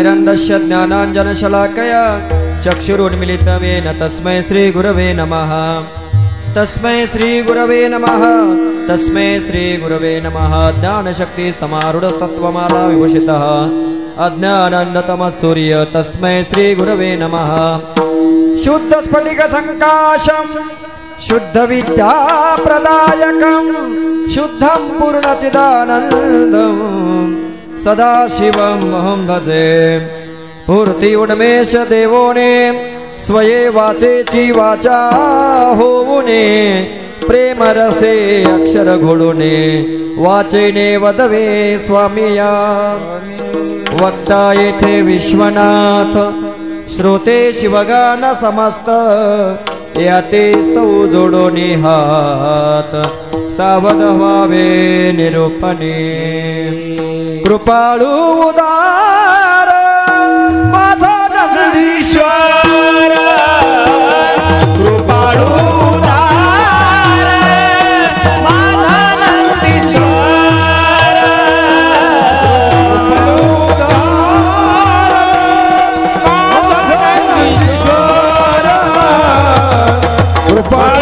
ज्ञानतिमिरन्दस्य ज्ञानाञ्जनशलाकया चक्षुरुन्मिलितं येन तस्मै श्रीगुरवे नमः। तस्मै श्रीगुरवे नमः। तस्मै श्रीगुरवे नमः। ज्ञानशक्ति समारूढस्तत्त्वमाला विभूषितः अज्ञानानन्दतमः सूर्य तस्मै श्रीगुरवे नमः। शुद्धस्फटिकसङ्काशं शुद्धविद्याप्रदायकं शुद्धं पूर्णचिदानन्दं सदाशिवं अहं भजे। स्फूर्ति उन्मेष देवोने स्वये वाचेची वाचा होऊने प्रेम रसे अक्षर घोडूने वाचेने वदवे स्वामिया। वक्ता येथे विश्वनाथ श्रोते शिवगान समस्त याते स्तव जोडोनी हात सावध व्हावे निरूपणे। कृपाळू उदार माझा नंदीश्वर कृपाळू उदार माझा नंदीश्वर कृपाळू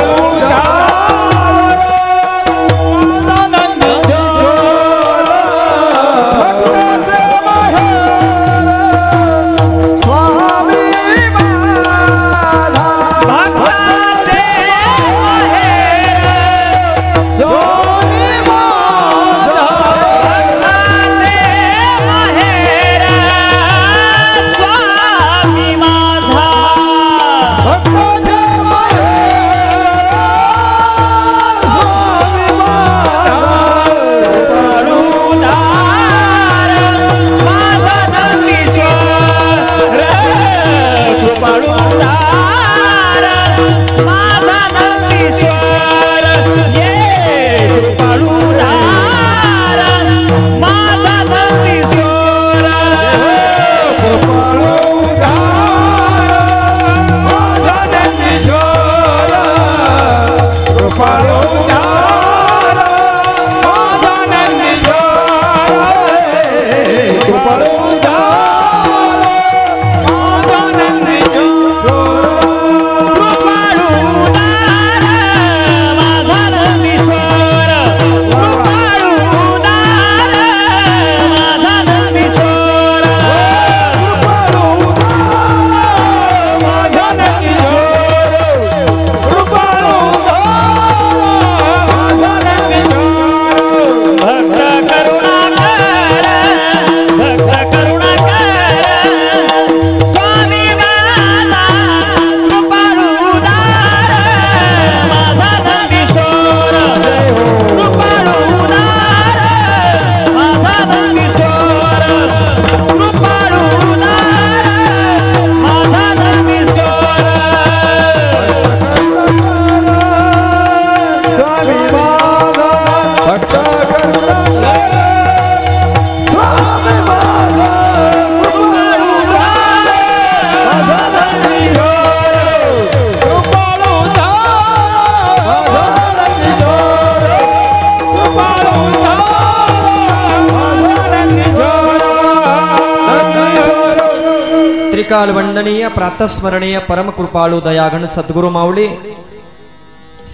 काल वंदनीय प्रातस्मरणीय परम कृपाळू दयागण सद्गुरु माऊली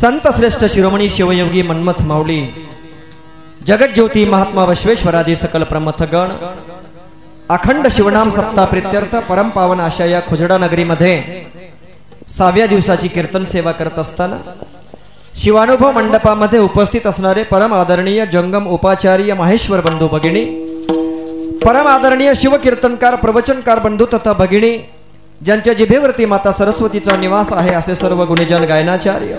संत श्रेष्ठ शिरोमणी शिवयोगी मन्मथ माऊली जगज्योती महात्मा बसवेश्वरादी सकल प्रमथगण अखंड शिवनाम सप्ताह प्रित्यर्थ परम पावन अशा या खुजडा नगरीमध्ये 6व्या दिवसाची कीर्तन सेवा करत असताना शिवानुभव मंडपामध्ये उपस्थित असणारे परम आदरणीय जंगम उपाचार्य माहेश्वर बंधू भगिनी परम आदरणीय शिवकीर्तनकार प्रवचनकार बंधू तथा भगिनी ज्यांच्या जिभेवरती माता सरस्वतीचा निवास आहे असे सर्व गुणीजन गायनाचार्य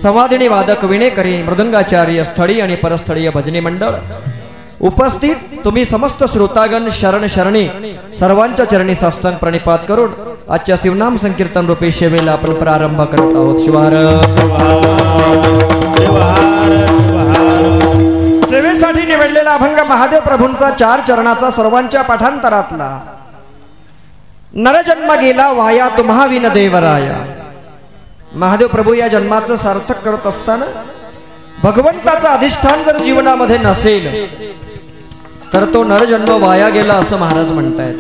संवादिनी वादक विणेकरी मृदंगाचार्य स्थळी आणि परस्थळीय भजनी मंडळ उपस्थित तुम्ही समस्त श्रोतागण शरण शरणी सर्वांच्या चरणी साष्टांग प्रणिपात करून आजच्या शिवनाम संकीर्तन रूपी सेवेला आपण प्रारंभ करत आहोत। शिवार सेवेसाठी निवडलेला अभंग महादेव प्रभूंचा 4 चरणाचा सर्वांच्या पाठांतरातला नरजन्म गेला वाया तुम्हा विन देवराया। महादेव प्रभू या जन्माचं सार्थक करत असताना भगवंताचा अधिष्ठान जर जीवनामध्ये नसेल तर तो नरजन्म वाया गेला असं महाराज म्हणतायत।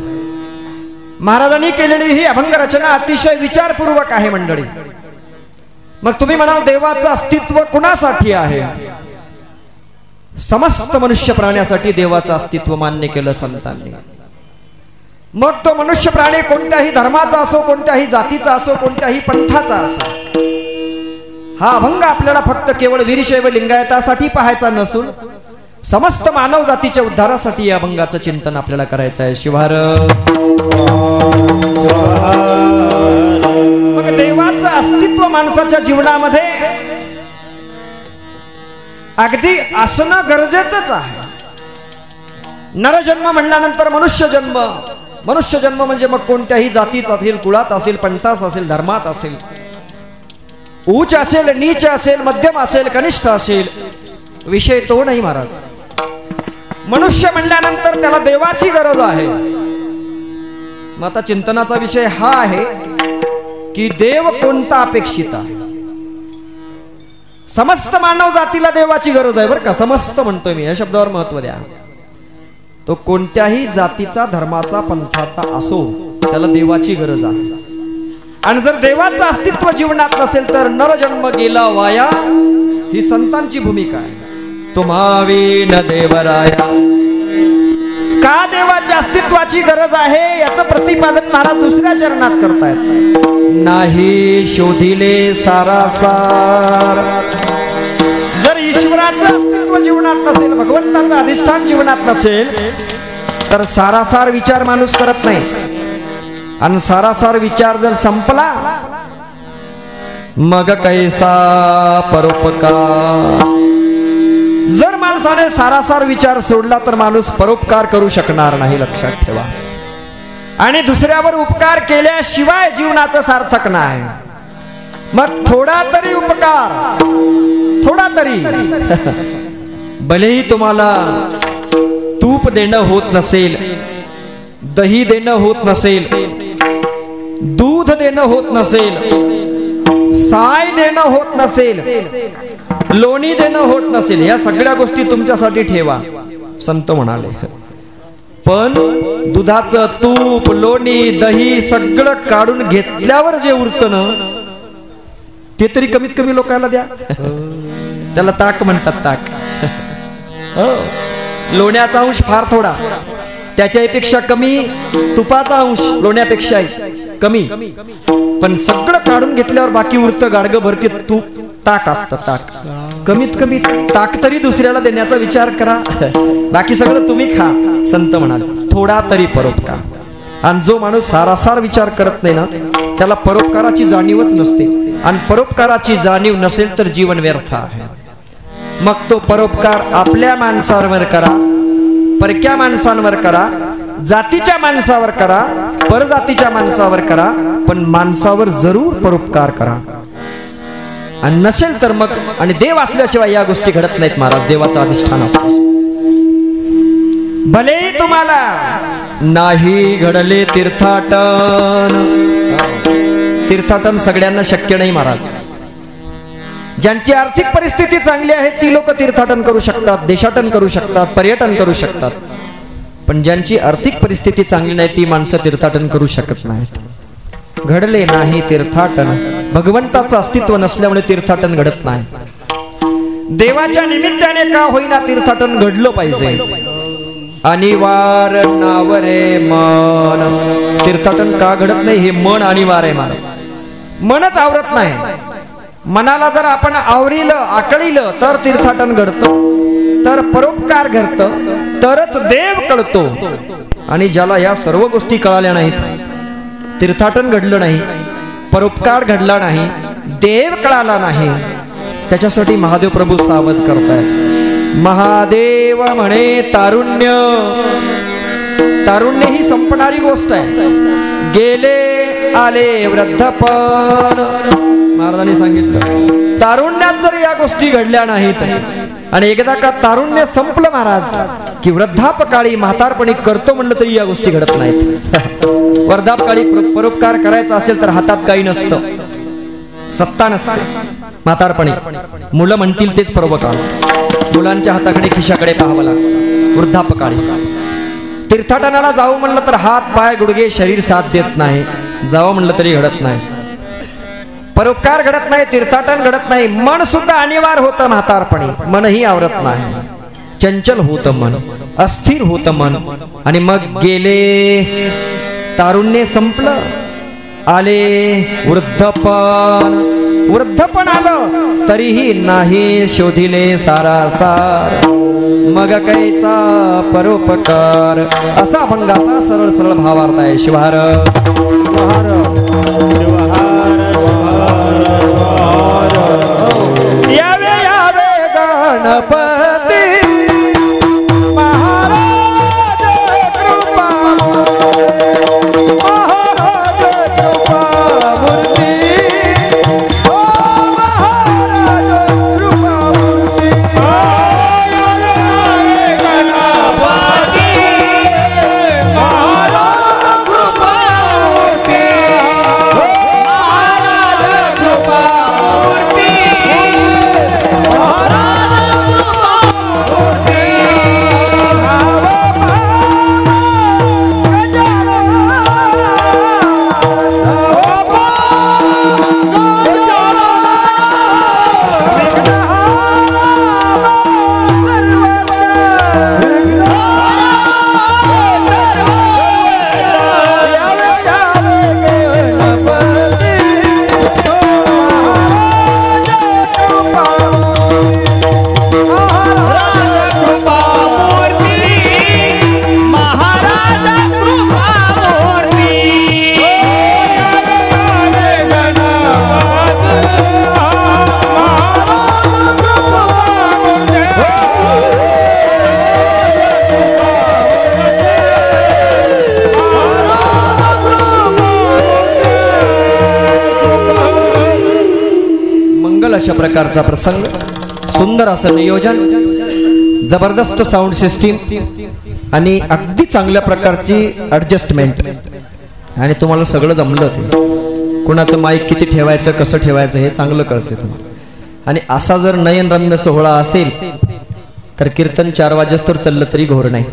महाराजांनी केलेली ही अभंग रचना अतिशय विचारपूर्वक आहे मंडळी. मग तुम्ही म्हणाल देवाचं अस्तित्व कुणासाठी आहे? समस्त मनुष्य प्राण्यासाठी देवाचं अस्तित्व मान्य केलं संतांनी. मग तो मनुष्य प्राणी कोणत्याही धर्माचा असो, कोणत्याही जातीचा असो, कोणत्याही पंथाचा असो, हा अभंग आपल्याला फक्त केवळ वीरशैव लिंगायतासाठी पाहायचा नसून समस्त मानव जातीच्या उद्धारासाठी या अभंगाचं चिंतन आपल्याला करायचं आहे. शिवार मग देवाचं अस्तित्व माणसाच्या जीवनामध्ये अगदी असणं गरजेचंच आहे. नरजन्म म्हणल्यानंतर मनुष्य जन्म. मनुष्य जन्म म्हणजे मग कोणत्याही जातीत असेल, कुळात असेल, पंथात असेल, धर्मात असेल, उच्च असेल, नीच असेल, मध्यम असेल, कनिष्ठ असेल, विषय तो नाही महाराज. मनुष्य म्हणल्यानंतर त्याला देवाची गरज आहे. मग आता चिंतनाचा विषय हा आहे की देव कोणता अपेक्षित आहे. समस्त मानव जातीला देवाची गरज आहे बरं का. समस्त म्हणतोय मी, या शब्दावर महत्व द्या. तो कोणत्याही जातीचा, धर्माचा, पंथाचा असो, त्याला देवाची गरज आहे. आणि जर देवाचं अस्तित्व जीवनात नसेल तर नरजन्म गेला वाया, ही संतांची भूमिका आहे. तुम्हावीन देवराया. का देवाच्या अस्तित्वाची गरज आहे याचं प्रतिपादन महाराज दुसऱ्या चरणात करतायत. नाही शोधिले सारासार. जर ईश्वराचं अस्तित्व जीवनात नसेल, भगवंताचं अधिष्ठान जीवनात नसेल तर सारासार विचार माणूस करत नाही. आणि सारासार विचार जर संपला मग कैसा परोपकार. जर माणसाने सारासार विचार सोडला तर माणूस परोपकार करू शकणार नाही, लक्षात ठेवा. आणि दुसऱ्यावर उपकार केल्याशिवाय जीवनाचं सार्थक नाही. मग थोडा तरी उपकार, थोडा तरी. भलेही तुम्हाला तूप देणं होत नसेल, दही देणं होत नसेल, दूध देणं होत नसेल, साय देणं होत नसेल, लोणी देणं होत नसेल, या सगळ्या गोष्टी तुमच्यासाठी ठेवा, संत म्हणाले. पण दुधाचं तूप, लोणी, दही सगळं काढून घेतल्यावर जे उरतं ना, ते तरी कमीत कमी लोकांना द्या. त्याला ताक म्हणतात, ताक. लोण्याचा अंश फार थोडा, त्याच्यापेक्षा कमी तुपाचा अंश लोण्यापेक्षा कमी. पण सगळं काढून घेतल्यावर बाकी उरतं गाडगं भरती तूप, ताक असतं. ताक कमीत कमी ताक तरी दुसऱ्याला देण्याचा विचार करा, बाकी सगळं तुम्ही खा. संत म्हणाले थोडा तरी परोपकार. आणि जो माणूस सारासार विचार करत नाही ना, त्याला परोपकाराची जाणीवच नसते. आणि परोपकाराची जाणीव नसेल तर जीवन व्यर्थ आहे. मग तो परोपकार आपल्या माणसांवर करा, परक्या माणसांवर करा, जातीच्या माणसावर करा, परजातीच्या माणसावर करा, पण माणसावर जरूर परोपकार करा. आणि नसेल तर मग, आणि देव असल्याशिवाय या गोष्टी घडत नाहीत महाराज. देवाचा अधिष्ठान असतो. भले तुम्हाला नाही घडले तीर्थाटन. तीर्थाटन सगळ्यांना शक्य नाही महाराज. ज्यांची आर्थिक परिस्थिती चांगली आहे ती लोक तीर्थाटन करू शकतात, देशाटन करू शकतात, पर्यटन करू शकतात. पण ज्यांची आर्थिक परिस्थिती चांगली नाही ती माणसं तीर्थाटन करू शकत नाहीत. घडले नाही तीर्थाटन. भगवंताचं अस्तित्व नसल्यामुळे तीर्थाटन घडत नाही. देवाच्या निमित्ताने का होईना तीर्थाटन घडलं पाहिजे. अनिवार नावरे मन. तीर्थाटन का घडत नाही हे मन अनिवार्य आहे महाराज. मनच आवरत नाही. मनाला जर आपण आवरीलं, आकळीलं तर तीर्थाटन घडतं, तर परोपकार घडतं, तरच देव कळतो. आणि ज्याला या सर्व गोष्टी कळाल्या नाहीत, तीर्थाटन घडलं नाही, परोपकार घडला नाही, देव कळाला नाही, त्याच्यासाठी महादेव प्रभू सावध करतायत. महादेव म्हणे तारुण्य. तारुण्य ही संपणारी गोष्ट आहे. गेले आले वृद्धपण. महाराजांनी सांगितलं तारुण्यात जर या गोष्टी घडल्या नाहीत, आणि एकदा का तारुण्य संपलं महाराज की वृद्धापकाळी म्हातारपणी करतो म्हणलं तरी या गोष्टी घडत नाहीत. वृद्धापकाळी परोपकार करायचा असेल तर हातात काही नसतं, सत्ता नसते. म्हातारपणी मुलं म्हणतील तेच परोपकार. मुलांच्या हाताकडे, खिशाकडे पाहावं लागतं. वृद्धापकाळी तीर्थाटनाला जाऊ म्हणलं तर हात पाय गुडघे शरीर साथ देत नाही, जावं म्हणलं तरी घडत नाही, परोपकार घडत नाही, तीर्थाटन घडत नाही, मन सुद्धा अनिवार्य होतं म्हातारपणी, मनही आवरत नाही, चंचल होतं मन, अस्थिर होतं मन, आणि मग गेले तारुण्य संपलं, आले वृद्धपण, वृद्धपण आलं तरीही नाही शोधिले सारासार, मग कैचा परोपकार, असा अभंगाचा सरळ सरळ भावार्थ आहे. शिवहार यावे यावे गणपती महाराज कृपा, महाराज कृपा मूर्ती, ओ महाराज कृपा मूर्ती, अशा प्रकारचा प्रसंग, सुंदर असं नियोजन, जबरदस्त साऊंड सिस्टीम आणि अगदी चांगल्या प्रकारची ॲडजस्टमेंट, आणि तुम्हाला सगळं जमलं. ते कुणाचं माईक किती ठेवायचं, कसं ठेवायचं हे चांगलं कळते तुम्हाला. आणि असा जर नयनरम्य सोहळा असेल तर कीर्तन 4 वाजेस्तोवर चाललं तरी घोर नाही.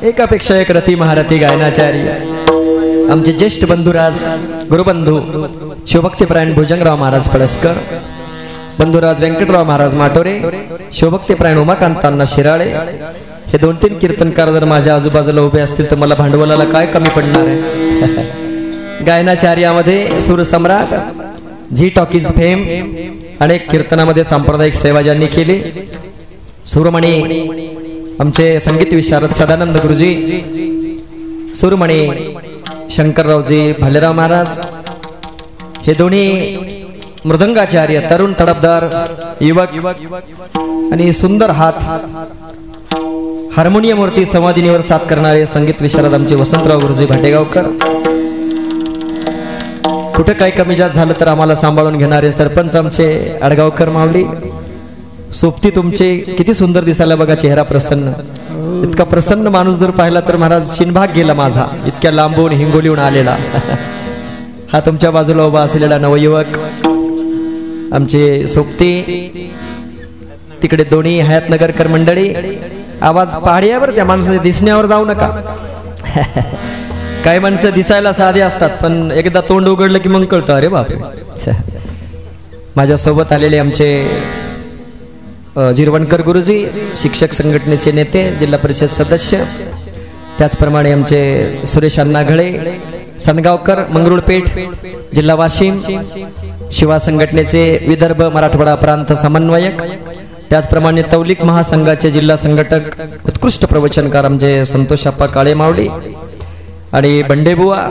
एकापेक्षा एक रथी महारथी गायनाचार्य आमचे ज्येष्ठ बंधुराज गुरुबंधू शिवभक्तीपरायण भुजंगराव महाराज पळसकर, बंधुराज व्यंकटराव महाराज माटोरे, शिवभक्तीपरायण उमाकांतांना शिराळे, हे 2-3 कीर्तनकार जर माझ्या आजूबाजूला उभे असतील तर मला भांडवलाला काय कमी पडणार आहे. गायनाचार्यामध्ये सूरसम्राट, झी टॉकीज फेम, अनेक कीर्तनामध्ये सांप्रदायिक सेवा ज्यांनी केली, सूरमणी आमचे संगीत विशारद सदानंद गुरुजी, सूरमणी शंकररावजी भालेराव महाराज, हे दोन्ही मृदंगाचार्य, तरुण तडफदार युवक, आणि सुंदर हात हार्मोनियमवरती संवादिनीवर साथ करणारे संगीत विशारद आमचे वसंतराव गुरुजी भाटेगावकर. कुठे काय कमी जास्त झालं तर आम्हाला सांभाळून घेणारे सरपंच आमचे अडगावकर माऊली. सोबती तुमचे किती सुंदर दिसायला बघा, चेहरा प्रसन्न. इतका प्रसन्न माणूस जर पाहिला तर महाराज शिनभाग गेला माझा, इतक्या लांबून हिंगोलीहून आलेला. हा तुमच्या बाजूला उभा असलेला नवयुवक आमचे सोबती, तिकडे दोन्ही हयातनगरकर मंडळी. आवाज पहाडीवर, त्या माणसाच्या दिसण्यावर जाऊ नका. काही माणसं दिसायला साधे असतात पण एकदा तोंड उघडलं की मग कळतं अरे बाप. माझ्या सोबत आलेले आमचे जिरवणकर गुरुजी, शिक्षक संघटनेचे नेते, जिल्हा परिषद सदस्य, त्याचप्रमाणे आमचे सुरेश अण्णा घळे सनगावकर, मंगरुळपेठ, जिल्हा वाशिम, शिवा संघटनेचे विदर्भ मराठवाडा प्रांत समन्वयक, त्याचप्रमाणे तौलिक महासंघाचे जिल्हा संघटक, उत्कृष्ट प्रवचनकार आमचे संतोषाप्पा काळे मावळी, आणि बंडेबुवा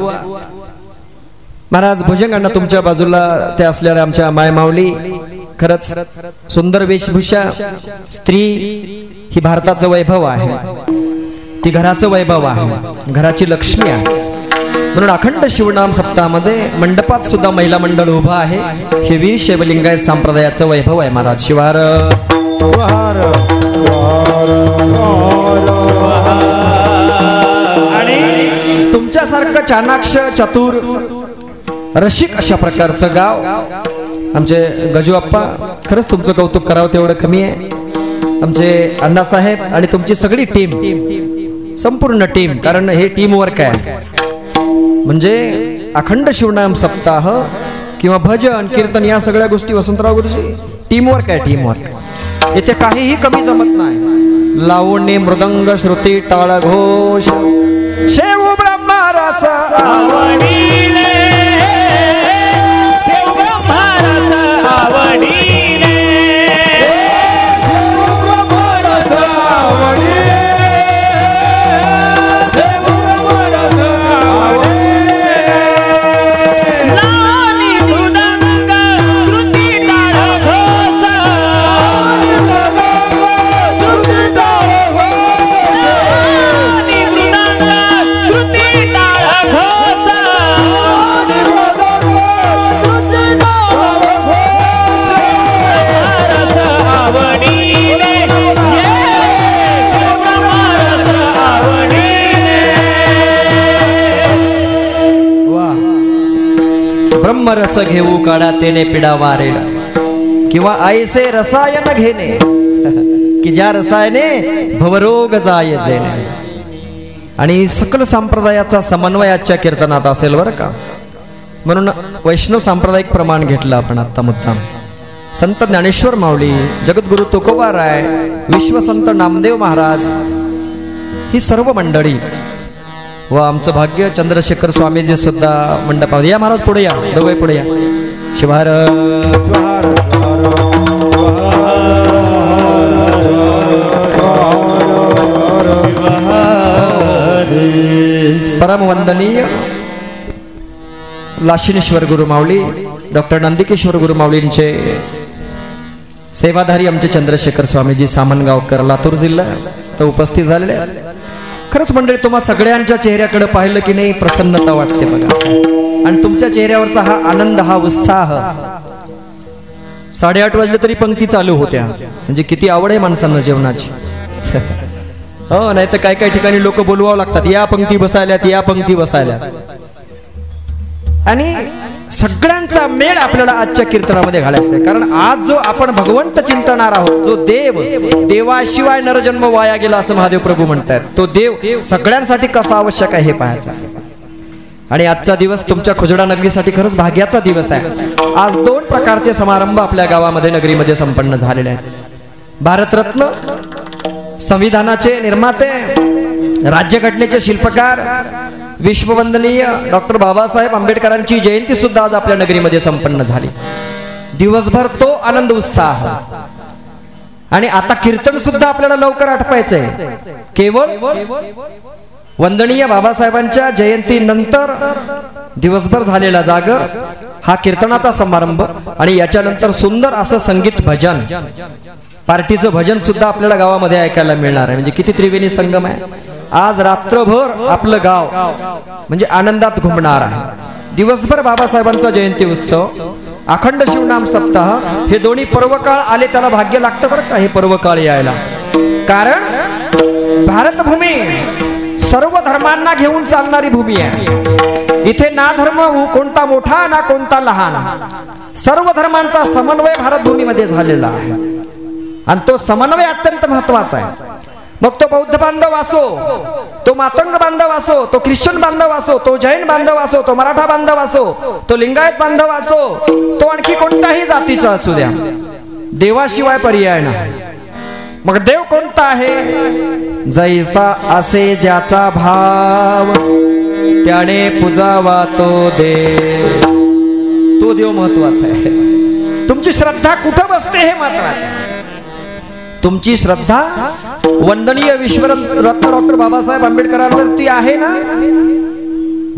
महाराज भुजंगांना तुमच्या बाजूला ते असलेल्या आमच्या मायमावली. खरंच सुंदर वेशभूषा. स्त्री ही भारताचं वैभव आहे, ती घराचं वैभव आहे, घराची लक्ष्मी आहे. म्हणून अखंड शिवनाम सप्ताहामध्ये मंडपात सुद्धा महिला मंडळ उभं आहे. हे वीर शैवलिंगायत संप्रदायाचं वैभव आहे. महाराज शिवार. आणि तुमच्यासारखं चाणाक्ष, चतुर, रसिक अशा प्रकारचं गाव आमचे गजू अप्पा. खरंच तुमचं कौतुक करावं तेवढं कमी आहे. आमचे अण्णासाहेब आणि तुमची सगळी टीम, संपूर्ण टीम, कारण हे टीम वर्क आहे. म्हणजे अखंड शिवनाम सप्ताह किंवा भजन कीर्तन या सगळ्या गोष्टी वसंतराव गुरुजी टीम वर्क आहे, टीम वर्क. इथे काहीही कमी जमत नाही. लावणी मृदंग श्रुती टाळ घोष शेव ब्रह्मा रस आवडीले, शेव ब्रह्मा रस आवडीले, शेव ब्रह्मा रस आवडीले, शेव ब्रह्मा रस आवडीले. लावणी मृदंग श्रुती टाळ घोष, श्रुती टाळ घोष, लावणी मृदंग श्रुती टाळ घोष, रस आवडीले, रस आवडीले. वा. ब्रह्मरस घेऊ काढा तेने पिडा वारेल, किंवा ऐसे रसायन घेणे की ज्या रसायने भवरोग जाय जेणे. आणि सकल संप्रदायाचा समन्वय आजच्या कीर्तनात असेल बरं का. म्हणून वैष्णव सांप्रदायिक प्रमाण घेतलं आपण आता मुद्दाम. संत ज्ञानेश्वर माऊली, जगद्गुरु तुकोबाराय, विश्वसंत नामदेव महाराज, ही सर्व मंडळी व आमचं भाग्य चंद्रशेखर स्वामीजी सुद्धा मंडपात. या महाराज पुढे या, दोघे पुढे या. शिवार परमवंदनीय लाशिनेश्वर गुरुमाऊली डॉक्टर नंदिकेश्वर गुरुमाऊलींचे सेवाधारी आमचे चंद्रशेखर स्वामीजी सामनगावकर, लातूर जिल्हा तर उपस्थित झालेले. खरंच मंडळी, तुम्हा सगळ्यांच्या चेहऱ्याकडे पाहिलं की नाही प्रसन्नता वाटते बघा. आणि तुमच्या चेहऱ्यावरचा हा आनंद, हा उत्साह. 8:30 वाजले तरी पंक्ती चालू होत्या. म्हणजे किती आवड आहे माणसांना जेवणाची. हो, नाही तर काय काय ठिकाणी लोक बोलवावं लागतात, या पंक्ती बसायल्यात, या पंक्ती बसायल्यात. आणि सगळ्यांचा मेळ आपल्याला आजच्या कीर्तनामध्ये घालायचा आहे. कारण आज जो आपण भगवंत चिंतणार आहोत, जो देव, देवाशिवाय नरजन्म वाया गेला असं महादेव प्रभू म्हणतात, तो देव सगळ्यांसाठी कसा आवश्यक आहे हे पाहायचं. आणि आजचा दिवस तुमच्या खुजडा नगरीसाठी खरंच भाग्याचा दिवस आहे. आज 2 प्रकारचे समारंभ आपल्या गावामध्ये, नगरीमध्ये संपन्न झालेले आहेत. भारतरत्न, संविधानाचे निर्माते, राज्यघटनेचे शिल्पकार, विश्ववंदनीय डॉक्टर बाबासाहेब आंबेडकरांची जयंती सुद्धा आज आपल्या नगरीमध्ये संपन्न झाली. दिवसभर तो आनंद उत्साह. आणि आता कीर्तन सुद्धा आपल्याला लवकर आटपायचंय. केवळ वंदनीय बाबासाहेबांच्या जयंतीनंतर दिवसभर झालेला जागर हा कीर्तनाचा समारंभ. आणि याच्यानंतर सुंदर असं संगीत भजन, पार्टीचं भजन सुद्धा आपल्याला गावामध्ये ऐकायला मिळणार आहे. म्हणजे किती त्रिवेणी संगम आहे. आज रात्रभर आपलं गाव म्हणजे आनंदात घुमणार आहे. दिवसभर बाबासाहेबांचा जयंती उत्सव, अखंड शिवनाम सप्ताह, हे दोन्ही पर्वकाळ आले, त्याला भाग्य लागतं बरं का हे पर्वकाळ यायला. कारण भारतभूमी सर्व धर्मांना घेऊन चालणारी भूमी आहे. इथे ना धर्म कोणता मोठा ना कोणता लहान, सर्व धर्मांचा समन्वय भारतभूमीमध्ये झालेला आहे. आणि तो समन्वय अत्यंत महत्वाचा आहे. मग तो बौद्ध बांधव असो, तो मातंग बांधव असो, तो ख्रिश्चन बांधव असो, तो जैन बांधव असो, तो मराठा बांधव असो, तो लिंगायत बांधव असो, तो आणखी कोणत्याही जातीचा असू द्या, देवाशिवाय पर्याय नाही. मग देव कोणता आहे? जैसा असे ज्याचा भाव त्याने पूजावा तो देव. तो देव महत्वाचा आहे. तुमची श्रद्धा कुठं बसते हे महत्वाचं आहे. तुमची श्रद्धा वंदनीय विश्वरत्न डॉक्टर बाबासाहेब आंबेडकरांवरती आहे ना.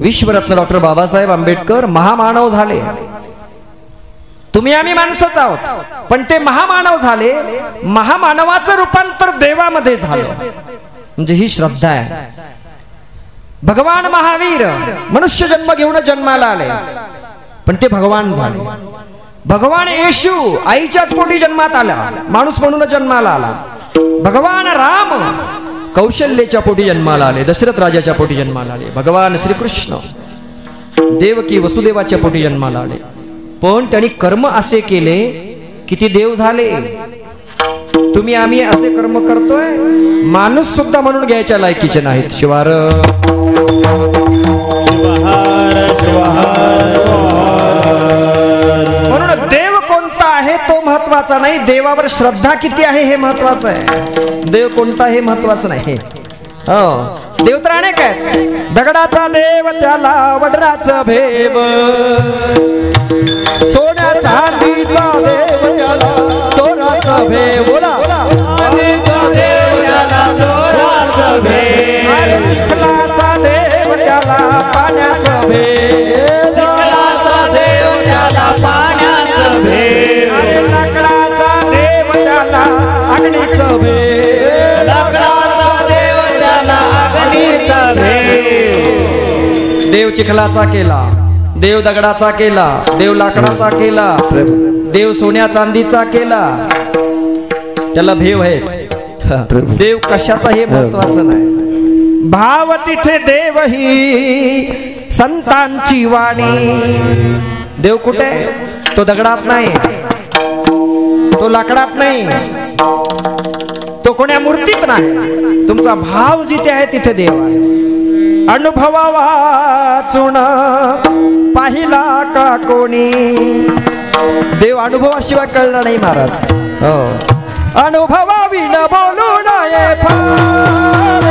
विश्वरत्न डॉक्टर बाबासाहेब आंबेडकर महामानव झाले. तुम्ही आम्ही माणसंच आहोत, पण ते महामानव झाले. महामानवाचं रूपांतर देवामध्ये झालं. म्हणजे ही श्रद्धा आहे. भगवान महावीर मनुष्य जन्म घेऊन जन्माला आले, पण ते भगवान झाले. भगवान येशू आईच्याच पोटी जन्मात आला, माणूस म्हणून जन्माला आला. भगवान राम कौशल्याच्या पोटी जन्माला आले, दशरथ राजाच्या पोटी जन्माला आले. भगवान श्रीकृष्ण देवकी वसुदेवाच्या पोटी जन्माला आले. पण त्यांनी कर्म असे केले की ते देव झाले. तुम्ही आम्ही असे कर्म करतोय, माणूस सुद्धा म्हणून घ्यायच्या लायकीचे नाहीत. शिवार म्हणून देव कोणता आहे तो महत्वाचा नाही, देवावर श्रद्धा किती आहे हे महत्वाचं आहे. देव कोणता हे महत्वाचं नाही. हो, देव तर अनेक आहेत. दगडाचा देव त्याला वडराचं भेव, सोन्याचा चांदीचा देव त्याला चोराचा भेव. बोला देव त्याला चोराचा भेव, चिखलाचा देव त्याला पाण्याचा भेव, चिखलाचा देव त्याला पाण्याचा भेव, लाकडाचा देव त्याला अग्नीचा भेव, लाकडाचा देव त्याला अग्नीचा भेव. देव चिखलाचा केला, देव दगडाचा केला, देव लाकडाचा केला, देव सोन्या चांदीचा केला, त्याला भेव आहेच. देव कशाचा हे महत्वाचं नाही. भाव तिथे देव ही संतांची वाणी. देव कुठे? तो दगडात नाही, तो लाकडात नाही, तो कोण्या मूर्तीत नाही. तुमचा भाव जिथे आहे तिथे देव आहे. अनुभवा वाचून पाहिला का कोणी, देव अनुभवाशिवाय कळला नाही महाराज. हो, अनुभवावी न बोलू नये फार,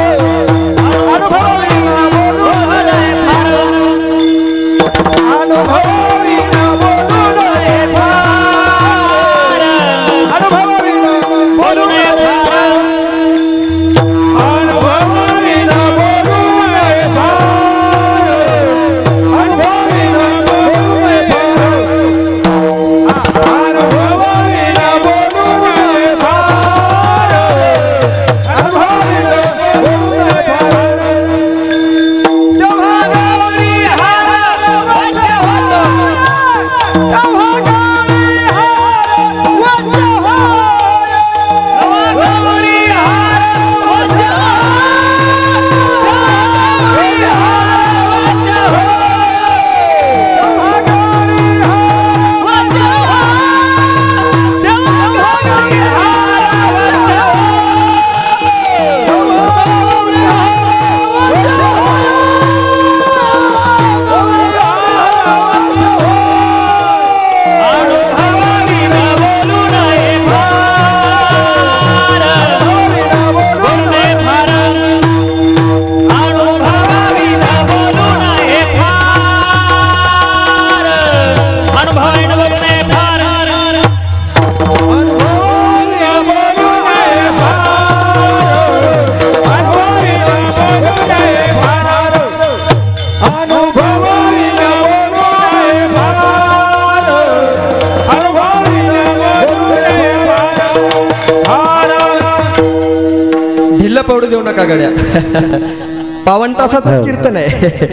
अनुभवावी न बोलू नये फार, अनुभवावी न बोलू नये फार, अनुभवावी न बोलू नये फार, अनुभवावी न बोलू नये फार, अनुभवावी न बोलू नये फार, अनुभवावी न बोलू नये फार, अनुभवावी न बोलू नये फार. तेव्हा गावी हार वश होतो, तेव्हा गावी हार वश होय, तेव्हा गावी हार वश होय, तेव्हा गावी हार वश होय, तेव्हा गावी हार वश होय, तेव्हा गावी हार वश अनुभवावी न बोलू नये फार, बोलू नये फार, अनुभवावी न बोलू नये फार, अनुभवावी न बोलू नये फार, अनुभवावी न बोलू नये फार, अनुभवावी न बोलू नये फार, अनुभवावी न बोलू नये फार, अनुभवावी न बोलू नये फार. ढिल्ल पडू देऊ नका गड्या. पावन तासाचंच कीर्तन आहे.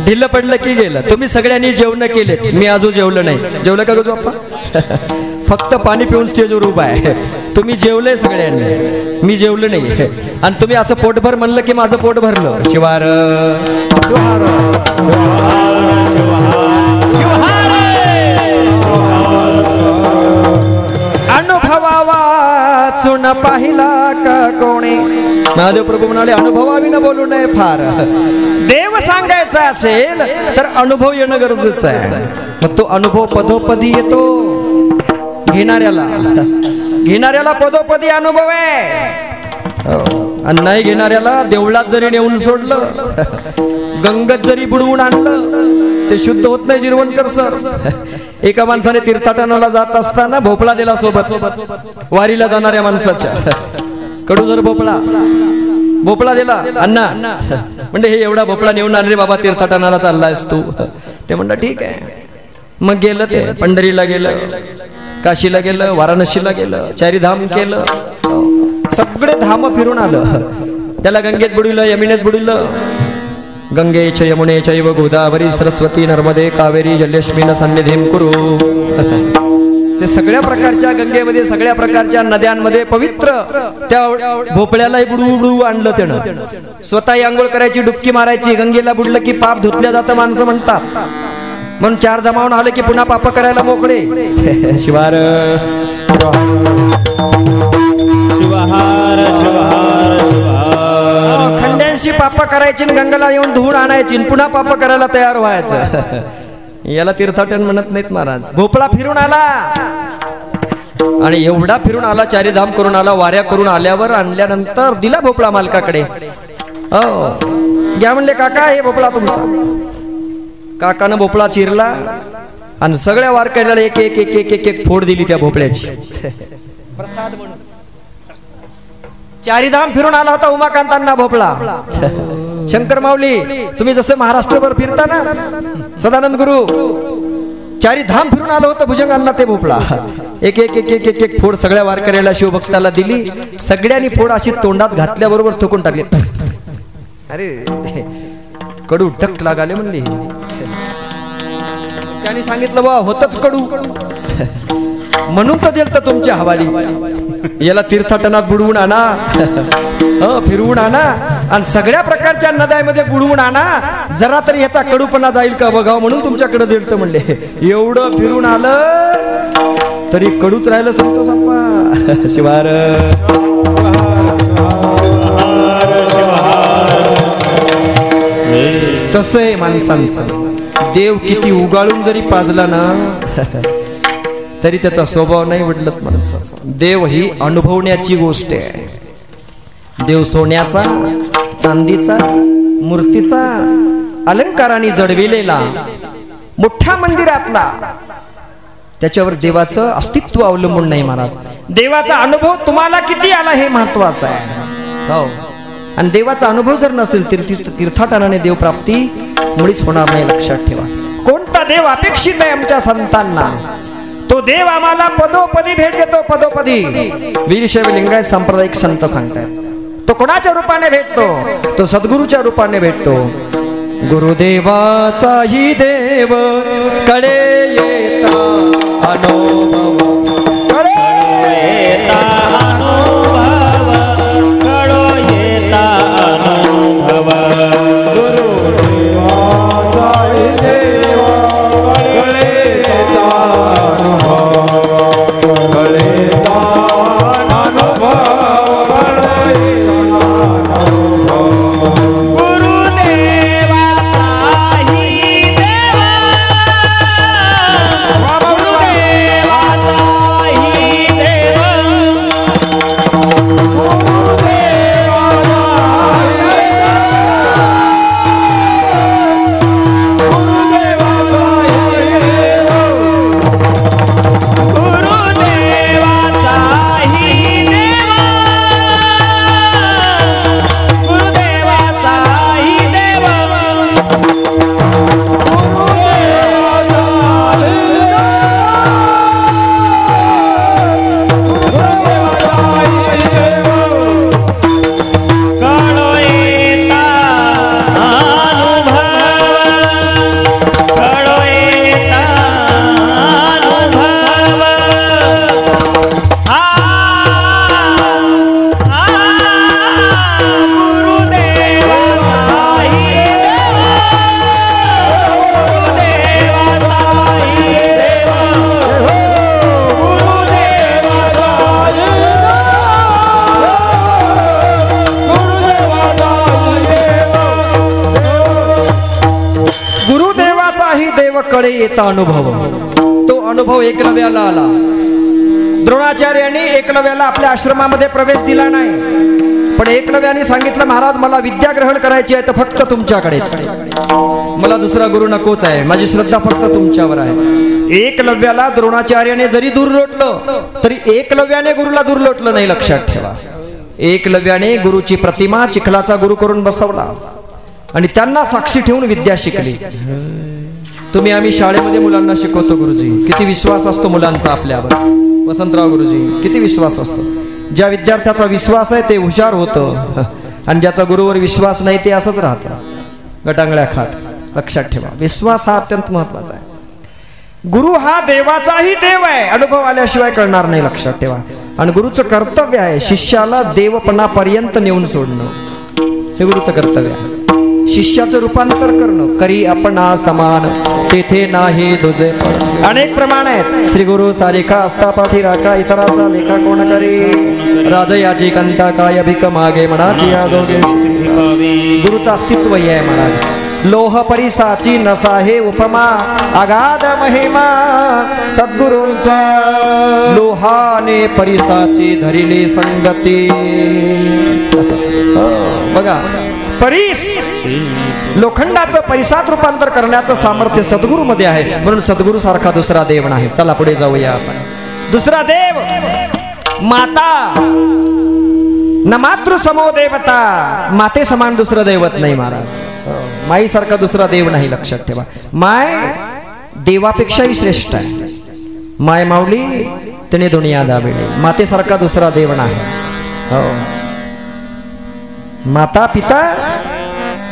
ढिल्ल पडलं की गेलं. तुम्ही सगळ्यांनी जेवण केलेत, मी अजून जेवलं नाही. जेवलं का गजू बाप्पा? फक्त पाणी पिऊन स्टेजवर उभा आहे. तुम्ही जेवलंय सगळ्यांनी, मी जेवलं नाही. आणि तुम्ही असं पोटभर म्हणलं की माझं पोट भरलं. शिवार अनुभवा वाचून पाहिला का कोणी. महादेव प्रभू म्हणाले अनुभवावी न बोलू नये फार. देव सांगायचा असेल तर अनुभव येणं गरजेचं आहे. मग तो अनुभव पदोपदी येतो घेणाऱ्याला पदोपदी अनुभव आहे. आणि नाही घेणाऱ्याला देवळात जरी नेऊन सोडलं, गंगत जरी बुडवून आणलं, ते शुद्ध होत नाही. जिरवणकर सर, एका माणसाने तीर्थाटनाला जात असताना भोपळा दिला सोबत, वारीला जाणाऱ्या माणसाच्या. कडूजर भोपळा दिला. अण्णा म्हणजे हे एवढा भोपळा नेऊन आण रे बाबा, तीर्थाटनाला चाललायस तू. ते म्हणलं ठीक आहे. मग गेलं ते पंढरीला गेलं, काशीला गेलं, वाराणसीला गेलं, चारीधाम केलं, सगळे धाम फिरून आलं. त्याला गंगेत बुडविलं, यमुनेत बुडविलं. गंगे च यमुने चैव गोदावरी सरस्वती नर्मदे कावेरी जलयश्मीन सन्निधिं कुरु. ते सगळ्या प्रकारच्या गंगेमध्ये, सगळ्या प्रकारच्या नद्यांमध्ये पवित्र त्या भोपळ्याला बुडवू आणलं त्यानं. स्वतः आंघोळ करायची, डुबकी मारायची. गंगेला बुडलं की पाप धुतल्या जातं माणसं म्हणतात. म्हणून चार दमावून आले की पुन्हा पाप करायला मोकळे. शिवार शिवहार शिवहार शिवहार. खंड्यांशी पाप करायची गंगाला येऊन धुवून आणायची पुन्हा पाप करायला तयार व्हायचं. याला तीर्थाटन म्हणत नाहीत महाराज. भोपळा फिरून आला आणि एवढा फिरून आला, चारीधाम करून आला, वाऱ्या करून आल्यावर आणल्यानंतर दिला भोपळा मालकाकडे. घ्या म्हणले काका हे भोपळा तुमचा. काकानं भोपळा चिरला आणि सगळ्या वारकऱ्याला एक एक एक एक एक एक फोड दिली त्या भोपळ्याची प्रसाद म्हणून. चारीधाम फिरून आला होता उमाकांतांना भोपळा. शंकर माऊली तुम्ही जसं महाराष्ट्रभर फिरता ना सदानंद गुरु, चारीधाम फिरून आलं होतं भुजंगांना ते भोपळा. एक एक एक एक एक एक फोड सगळ्या वारकऱ्याला शिवभक्ताला दिली. सगळ्यांनी फोड अशी तोंडात घातल्याबरोबर थुकून टाकले. अरे कडू टक लागाले म्हणले. त्यांनी सांगितलं बा होतच कडू म्हणून तर दिलं तर तुमच्या हवाली. याला तीर्थाटनात बुडवून आणा, फिरवून आणा आणि सगळ्या प्रकारच्या नद्यांमध्ये बुडवून आणा, जरा तरी ह्याचा कडूपणा जाईल का बघावं म्हणून तुमच्याकडे दिलं म्हणले. एवढं फिरून आलं तरी कडूच राहिलं संतोष अप्पा. शिवार तसं आहे माणसांचं. देव किती उगाळून जरी पाजला ना तरी त्याचा स्वभाव नाही बदलत माणसाचा. देव ही अनुभवण्याची गोष्ट आहे. देव सोन्याचा, चांदीचा, मूर्तीचा, अलंकाराने जडविलेला, मोठ्या मंदिरातला, त्याच्यावर देवाचं अस्तित्व अवलंबून नाही महाराज. देवाचा अनुभव तुम्हाला किती आला हे महत्वाचं आहे. हो, आणि देवाचा अनुभव जर नसेल तीर्थाटनाने देव प्राप्ती मुळीच होणार नाही. लक्षात ठेवा. कोणता देव अपेक्षित आहे आमच्या संतांना, तो देव आम्हाला पदोपदी भेट देतो. पदोपदी वीरशैव लिंगायत सांप्रदायिक संत सांगतात तो कोणाच्या रूपाने भेटतो, तो सद्गुरूच्या रूपाने भेटतो. गुरुदेवाचाही देव कडे येता अनुभव, कडो येता अनुभव, कडो येता अनुभव. गुरुदेवाचाही देव कडे येता कडे येता अनुभव. तो अनुभव एकलव्याला आला. द्रोणाचार्यांनी एकलव्याला आपल्या आश्रमामध्ये प्रवेश दिला नाही, पण एकलव्याने सांगितलं महाराज मला विद्या ग्रहण करायची आहे तर फक्त तुमच्याकडेच, मला दुसरा गुरु नकोच आहे, माझी श्रद्धा फक्त तुमच्यावर आहे. एकलव्याला द्रोणाचार्याने जरी दूर लोटलं तरी एकलव्याने गुरुला दूर लोटलं नाही. लक्षात ठेवा. एकलव्याने गुरुची प्रतिमा चिखलाचा गुरु करून बसवला आणि त्यांना साक्षी ठेवून विद्या शिकली. तुम्ही आम्ही शाळेमध्ये मुलांना शिकवतो गुरुजी, किती विश्वास असतो मुलांचा आपल्यावर. वसंतराव गुरुजी किती विश्वास असतो. ज्या विद्यार्थ्याचा विश्वास आहे ते हुशार होतं आणि ज्याचा गुरुवर विश्वास नाही ते असंच राहतं गटांगळ्या खात. लक्षात ठेवा. विश्वास हा अत्यंत महत्वाचा आहे. गुरु हा देवाचाही देव आहे, अनुभव आल्याशिवाय कळणार नाही. लक्षात ठेवा. आणि गुरुचं कर्तव्य आहे शिष्याला देवपणापर्यंत नेऊन सोडणं, हे गुरुचं कर्तव्य आहे. शिष्याचं रूपांतर करणं. करी आपणा समान तेथे नाही तुझे. अनेक प्रमाण आहेत. श्री गुरु सारिखा असता पाठी राखा इतराचा लेखा कोण करी. राजयाची कंता काय भिक मागे मनाची आजोगे. गुरुचं अस्तित्व आहे महाराज. लोह परिसाची नसा हे उपमा अगाध महिमा सद्गुरूंचा. लोहाने परिसाची धरिली संगती. बघा परीस लोखंडाचं परिसात रूपांतर करण्याचं सामर्थ्य सद्गुरू मध्ये आहे. म्हणून सद्गुरू सारखा दुसरा देव नाही. चला पुढे जाऊया आपण. दुसरा देव माता. न मातृ समो देवता. माते समान दुसरं दैवत नाही महाराज. माई सारखा दुसरा देव नाही. लक्षात ठेवा. माय देवापेक्षाही श्रेष्ठ आहे. माय माऊली तिने दुनिया दाबिली. मातेसारखा दुसरा देव नाही. हो माता पिता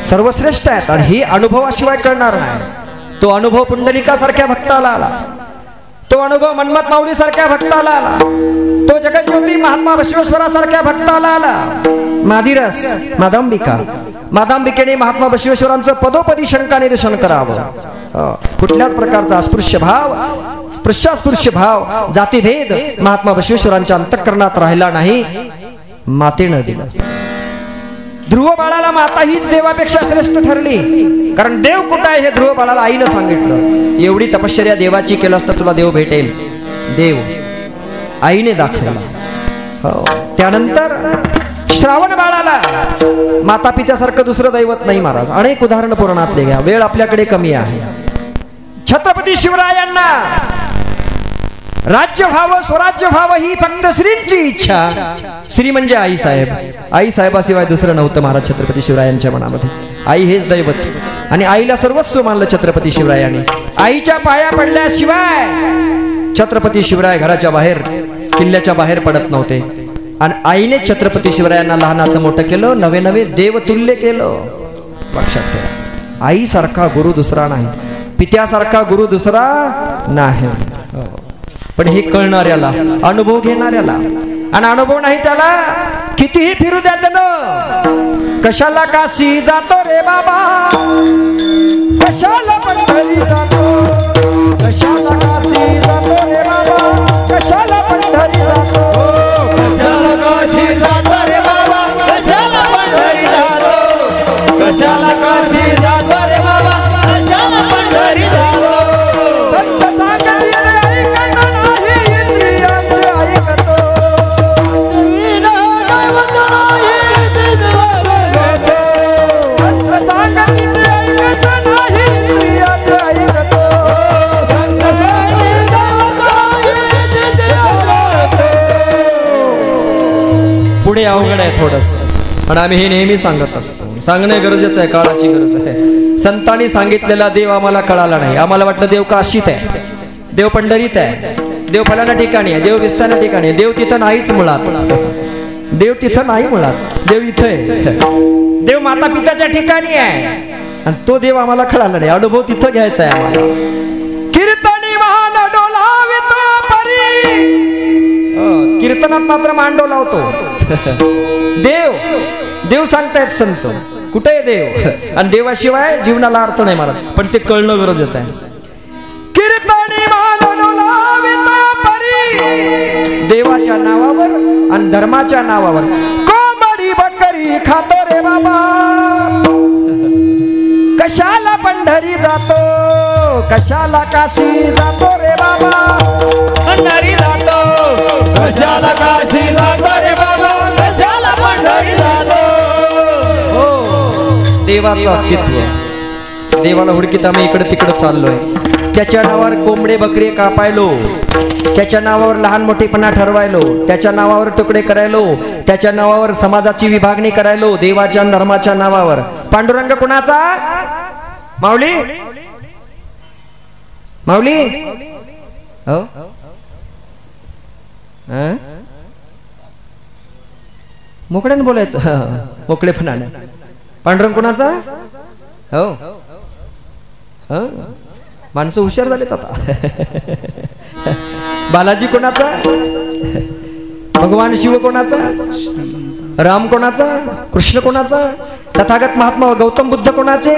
सर्वश्रेष्ठ आहेत. आणि ही अनुभवाशिवाय कळणार नाही. तो अनुभव पुंडलिकासारख्या भक्ताला आला. तो अनुभव मन्मथ माऊली सारख्या भक्ताला आला. तो जगज्योती महात्मा बसवेश्वरासारख्या भक्ताला आला. मादिरस मादांबिका. मादांबिकेने महात्मा बसवेश्वरांचं पदोपदी शंका निरसन करावं. कुठल्याच प्रकारचा अस्पृश्य भाव स्पृश्यास्पृश्य भाव जातीभेद महात्मा बसवेश्वरांच्या अंतःकरणात राहिला नाही. मातेनं दिलं. ध्रुव बाळाला माता हीच देवापेक्षा श्रेष्ठ ठरली. कारण देव कुठं आहे हे ध्रुव बाळाला आईनं सांगितलं. एवढी तपश्चर्या देवाची केलं असतं तुला देव भेटेल. देव आईने दाखवला. हो त्यानंतर श्रावण बाळाला माता पित्यासारखं दुसरं दैवत नाही महाराज. अनेक उदाहरण पुराणातले घ्या. वेळ आपल्याकडे कमी आहे. छत्रपती शिवरायांना राज्य व्हावं स्वराज्य व्हावं ही फक्त श्रींची इच्छा. श्री म्हणजे आई साहेब. आई साहेबाशिवाय दुसरं नव्हतं महाराज छत्रपती शिवरायांच्या मनामध्ये. आई हेच दैवत. आणि आईला सर्वस्व मानलं छत्रपती शिवरायांनी. आईच्या पाया पडल्याशिवाय छत्रपती शिवराय घराच्या बाहेर किल्ल्याच्या बाहेर पडत नव्हते. आणि आईने छत्रपती शिवरायांना लहानाचं मोठं केलं. नवे नवे देवतुल्य केलं. लक्षात ठेवा. आई सारखा गुरु दुसरा नाही. पित्यासारखा गुरु दुसरा नाही. पण हे कळणाऱ्याला अनुभव घेणाऱ्याला. आणि अनुभव नाही त्याला कितीही फिरू द्या त्यानं. कशाला काशी जातो रे बाबा. कशाला पंढरी जातो. कशाला काशी जातो रे बाबा. कशाला पंढरी जातो. कशाला काशी जातो रे बाबा. कशाला पंढरी जातो. कशाला काशी जातो रे बाबा. कशाला पंढरी जातो. संत सांगतील ऐकणं नाही इंद्रियांचे ऐकतो. संत सांगतील ऐकणं नाही इंद्रियांचे ऐकतो. पुढे अवघड आहे थोडस. पण आम्ही हे नेहमी सांगत असतो. सांगणे गरजेचं आहे. काळाची गरज आहे. संतांनी सांगितलेला देव आम्हाला कळाला नाही. आम्हाला वाटलं देव काशीत आहे. देव पंढरीत आहे. देव फलाना ठिकाणी आहे. देव विस्ताना ठिकाणी आहे. देव तिथं नाहीच मुळात. देव तिथं नाही मुळात. देव इथं आहे. देव माता पित्याच्या ठिकाणी आहे. आणि तो देव आम्हाला कळाला नाही. अनुभव तिथं घ्यायचा आहे आम्हाला. कीर्तनी महान डोलावितो परी. कीर्तनात मात्र मांडो लावतो. देव देव सांगतायत संत. कुठे आहे देव. आणि देवाशिवाय जीवनाला अर्थ नाही मला. पण ते कळणं गरजेचं आहे. कीर्तनी महान डोलावितो परी. देवाच्या नावावर आणि धर्माच्या नावावर कोंबडी बकरी खातो रे बाबा. कशाला पंढरी जातो. कशाला काशी जातो रे बाबा. पंढरी जातो. कशाला काशी जातो रे बाबा. कशाला पंढरी जातो. देवाचं अस्तित्व. देवाला हुडकीत आम्ही इकडे तिकडे चाललोय. त्याच्या नावावर कोंबडे बकरी कापायलो. त्याच्या नावावर लहान मोठेपणा ठरवायलो. त्याच्या नावावर तुकडे करायलो. त्याच्या नावावर समाजाची विभागणी करायलो. देवाच्या धर्माच्या नावावर. पांडुरंग कुणाचा. माऊली माऊली हो मोकड्याने बोलायचं. मोकळेपणाने. पांडुरंग कुणाचा. हो माणसं हुशार झालेत आता. बालाजी कोणाचा. भगवान शिव कोणाचा. राम कोणाचा, कृष्ण कोणाचा, तथागत महात्मा गौतम बुद्ध कोणाचे?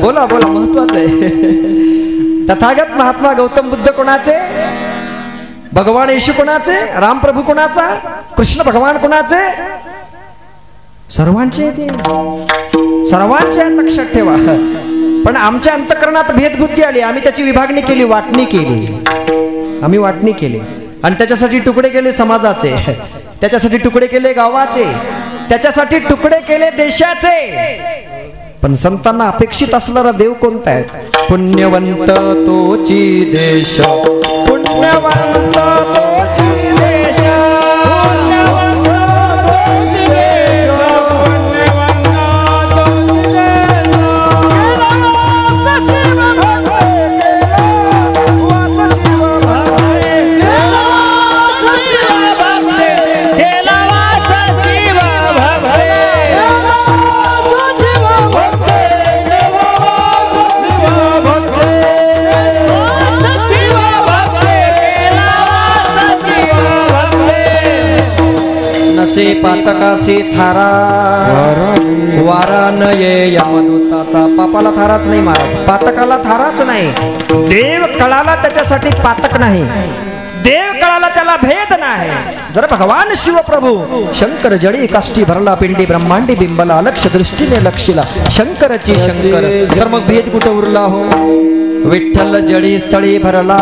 बोला बोला, महत्वाचं आहे. तथागत महात्मा गौतम बुद्ध कोणाचे? भगवान येशू कोणाचे? राम प्रभू कोणाचा? कृष्ण भगवान कोणाचे? सर्वांचे ते, सर्वांचे लक्षात ठेवा. पण आमच्या अंतःकरणात भेदबुद्धी आली, आम्ही त्याची विभागणी केली, वाटणी केली, आम्ही वाटणी केली आणि त्याच्यासाठी तुकडे केले समाजाचे, त्याच्यासाठी तुकडे केले गावाचे, त्याच्यासाठी तुकडे केले देशाचे. पण संतांना अपेक्षित असणारा देव कोणता आहे? पुण्यवंत तोची देश, पुण्यवंत तोची देश, पातकाशी थारा वारा न ये यमदूताचा. पापाला थाराच नाही मारायचा, पातकाला थाराच नाही. देव कळाला त्याच्यासाठी पातक नाही, देव कळाला त्याला भेद नाही. जर भगवान शिवप्रभू शंकर जडी काष्टी भरला, पिंडी ब्रह्मांडी बिंबला, अलक्ष दृष्टीने लक्षिला, शंकरची शंकर. तर मग भेद कुठं उरला हो? विठ्ठल जडी स्थळी भरला,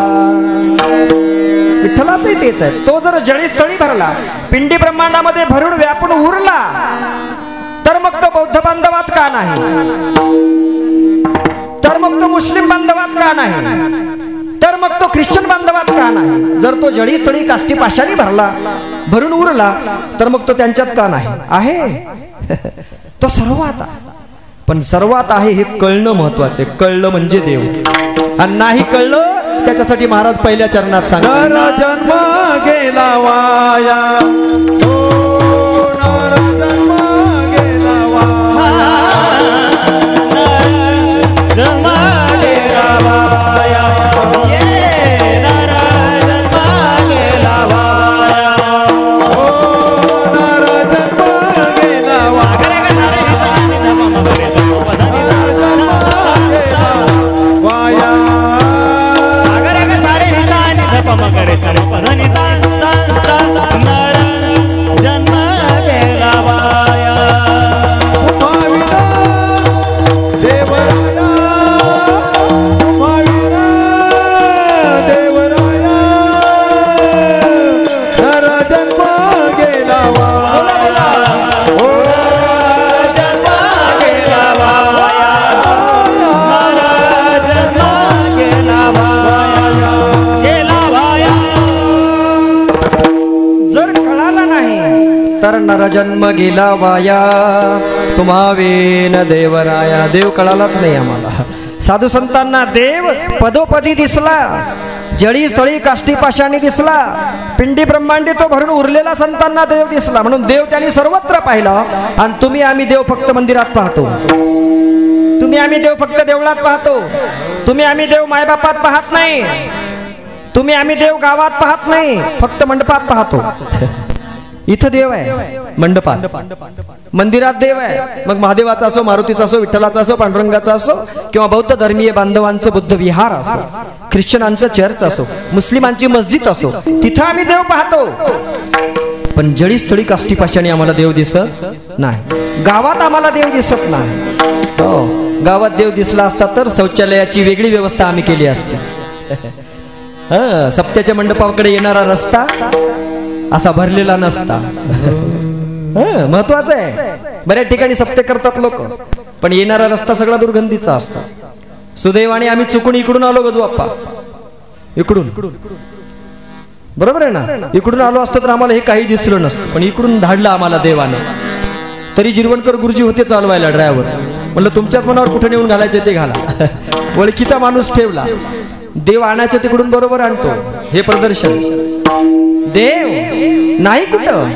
विठ्ठलाचंही तेच आहे. तो जर जळी स्थळी भरला, पिंडी ब्रह्मांडामध्ये भरून व्यापून उरला, तर मग तो बौद्ध बांधवात का नाही? तर मग तो मुस्लिम बांधवात का नाही? तर मग तो ख्रिश्चन बांधवात का नाही? जर तो जळी स्थळी काष्टी पाशानी भरला, भरून उरला, तर मग तो त्यांच्यात का नाही? आहे तो सर्वात. पण सर्वात आहे हे कळणं महत्वाचं आहे. कळलं म्हणजे देव, आणि नाही कळलं त्याच्यासाठी महाराज पहिल्या चरणात सांगतात, जन्म गेला वाया, जन्म गेला वाया, जन्म गेला वाया, जन्म गेला वाया, जन्म गेला वाया. जन्म गेला वाया, देवराया, देवराया, जन्म गेला वाया, जन्म गेला वाया, जन्म गेला वाया, गेला वाया. जर कळाला नाही तर नर जन्म गेला वाया, तुम्हावेन देवराया. देव कळालाच नाही आम्हाला. साधू संतांना देव पदोपदी दिसला, जळी स्थळी काष्टी पाशाणी दिसला, पिंडी ब्रह्मांडी तो भरून उरलेला संतांना देव दिसला. म्हणून देव त्यांनी सर्वत्र पाहिला. आणि तुम्ही आम्ही देव फक्त मंदिरात पाहतो, तुम्ही आम्ही देव फक्त देवळात पाहतो, तुम्ही आम्ही देव मायबापात पाहत नाही, तुम्ही आम्ही देव गावात पाहत नाही, फक्त मंडपात पाहतो. इथं देव आहे मंडपात, मंदिरात देव आहे. मग महादेवाचा असो, मारुतीचा असो, विठ्ठलाचा असो, पांडुरंगाचा असो, किंवा बौद्ध धर्मीय बांधवांचं बुद्ध विहार असो, ख्रिश्चनांचं चर्च असो, मुस्लिमांची मस्जिद असो, तिथं आम्ही देव पाहतो. पण जळी स्थळी काष्टी पाशाणी आम्हाला देव दिसत नाही. गावात आम्हाला देव दिसत नाही. हो, गावात देव दिसला असता तर शौचालयाची वेगळी व्यवस्था आम्ही केली असती. सप्त्याच्या मंडपाकडे येणारा रस्ता असा भरलेला नसता. महत्वाचं आहे. बऱ्याच ठिकाणी सप्ते करतात लोक, पण येणारा रस्ता सगळा दुर्गंधीचा असतो. सुदैवाने आम्ही चुकून इकडून आलो गजू अप्पा, इकडून, बरोबर आहे ना? इकडून आलो असतो तर आम्हाला हे काही दिसलं नसतं, पण इकडून धाडलं आम्हाला देवानं. तरी जिरवणकर गुरुजी होते चालवायला, ड्रायव्हर. म्हणलं तुमच्याच मनावर कुठे नेऊन घालायचे ते घाला. ओळखीचा माणूस ठेवला. देव आणायचं तिकडून बरोबर आणतो. हे प्रदर्शन देव नाही कुठं.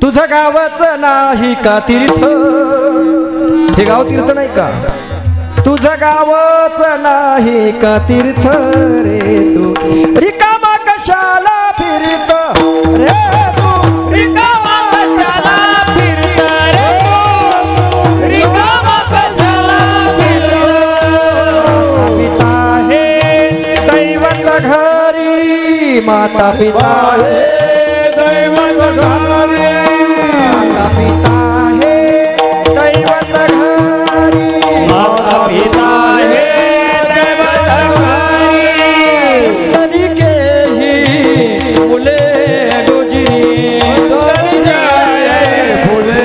तुझं गावाचं नाही का तीर्थ? हे गाव तीर्थ नाही का? तुझं गावच नाही का तीर्थ रे तू रिकामा कशाला फिरत रे तू रिकामा कशाला फिरत रे तू रिकामा कशाला पिता हे दैवत घरी माता पिता हे दैवत घरी माता पिता हे दैवत घरी माता पिता हे दैवत घरी तनिके ही मुले गोजी फुले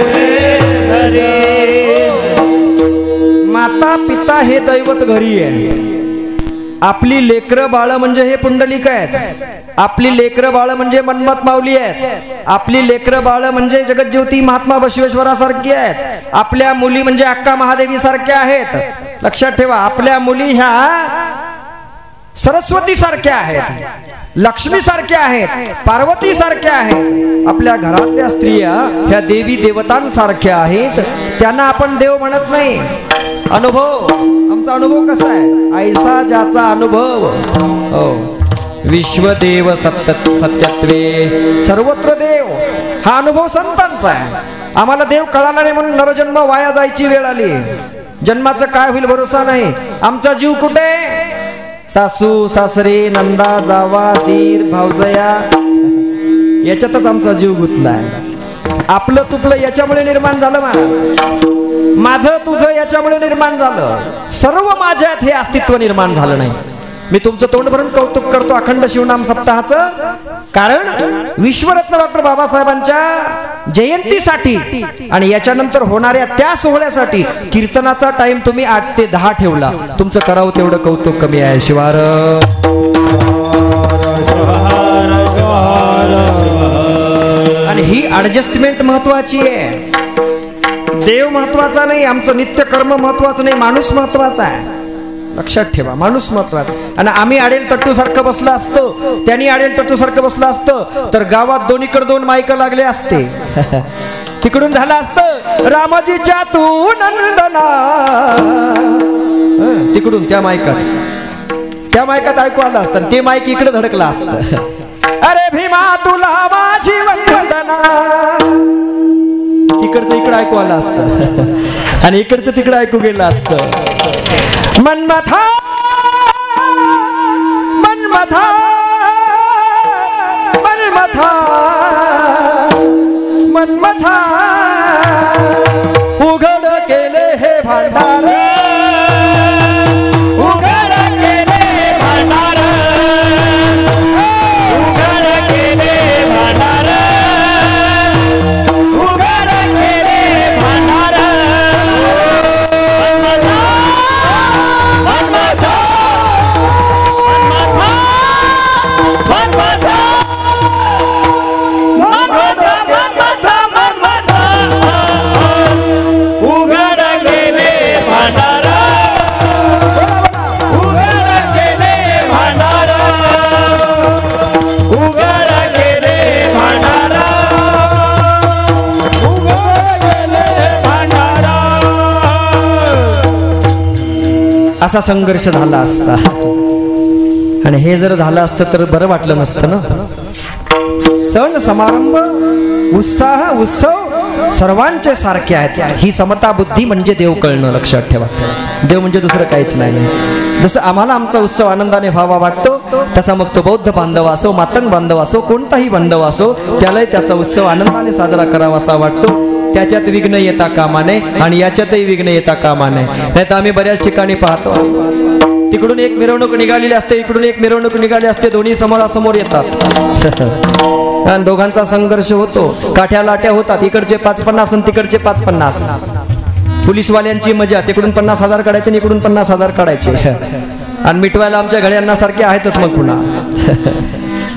घरी माता पिता हे दैवत घरी आहे. आपली लेकरं बाळ म्हणजे हे पुंडलिक आहेत. आपली लेकरं बाळ म्हणजे मन्मथ माऊली आहेत. आपली लेकरं बाळ म्हणजे जगज्योती महात्मा बसवेश्वरासारखी आहेत. आपल्या मुली म्हणजे अक्का महादेवी सारख्या आहेत. लक्षात ठेवा, आपल्या मुली ह्या सरस्वती सारख्या आहेत, लक्ष्मी सारख्या आहेत, पार्वती सारख्या आहेत. आपल्या घरातल्या स्त्रिया ह्या देवी देवतांसारख्या आहेत. त्यांना आपण देव म्हणत नाही. अनुभव, आमचा अनुभव कसा आहे? ऐसा ज्याचा अनुभव. हो, विश्वदेव सत्यत्वे सर्वत्र देव, हा अनुभव संतांचा आहे. आम्हाला देव कळाला नाही म्हणून नरजन्म वाया जायची वेळ आली. जन्माचं काय होईल भरोसा नाही. आमचा जीव कुठे? सासू सासरे नंदा जावा दीर भावजया याच्यातच आमचा जीव गुंतलाय. आपलं तुपलं याच्यामुळे निर्माण झालं महाराज. माझं तुझं याच्यामुळे निर्माण झालं. सर्व माझ्यात हे अस्तित्व निर्माण झालं नाही. मी तुमचं तोंड भरून कौतुक करतो अखंड शिवनाम सप्ताहाचं, कारण विश्वरत्न डॉक्टर बाबासाहेबांच्या जयंतीसाठी आणि याच्यानंतर होणाऱ्या त्या सोहळ्यासाठी कीर्तनाचा टाइम तुम्ही 8 ते 10 ठेवला. तुमचं करावं तेवढं कौतुक कमी आहे. शिवार आणि ही ऍडजस्टमेंट महत्वाची आहे. देव महत्वाचा नाही, आमचं नित्य कर्म महत्वाचं नाही, माणूस महत्वाचा आहे. लक्षात ठेवा, माणूस महत्वाचा. आणि आम्ही आडेल तट्टू सारखं बसलं असतो, त्यांनी आडेल तट्टू सारखं बसलं असतं तर गावात दोन्हीकडे 2 माईक लागले असते. तिकडून झालं असतं रामाजीच्या तू नंदना, तिकडून त्या मायकात ऐकू आलं असतं. ते माईक इकडे धडकलं असतं. अरे भीमा तुला माझी वंदना, तिकडचं इकडे ऐकू आलं असतं आणि इकडचं तिकडे ऐकू गेलं असतं. मन्मथा मन्मथा मन्मथा मन्मथा उघड केले हे भांडार, उघड केले भांडार, उघड केले भांडार, उघड केले भांडार. मन्मथा मन्मथा मन्मथा मन्मथा मन्मथा मन्मथा उघड केले भांडार, उघड केले भांडार, उघड केले भांडार, उघड केले भांडार. असा संघर्ष झाला असता. आणि हे जर झालं असतं तर बरं वाटलं नसतं ना. सण समारंभ उत्साह उत्सव सर्वांचे सारखे आहेत. ही समता बुद्धी म्हणजे देव कळणं. लक्षात ठेवा, देव म्हणजे दुसरं काहीच नाही. जसं आम्हाला आमचा उत्सव आनंदाने व्हावा वाटतो तसा मग तो बौद्ध बांधव असो, मातंग बांधव असो, कोणताही बांधव असो, त्यालाही त्याचा उत्सव आनंदाने साजरा करावा असा वाटतो. त्याच्यात विघ्न येता कामा नये आणि याच्यातही विघ्न येता कामा नये. नाही तर आम्ही बऱ्याच ठिकाणी पाहतो, तिकडून एक मिरवणूक निघालेली असते, इकडून एक मिरवणूक निघाली असते, दोन्ही समोरासमोर येतात आणि दोघांचा संघर्ष होतो. काठ्या लाट्या होतात, इकडचे 550 आणि तिकडचे 550. पोलीसवाल्यांची मजा, तिकडून 50,000 काढायचे आणि इकडून 50,000 काढायचे. आणि मिटवायला आमच्या घड्यांना सारखे आहेतच मग पुन्हा.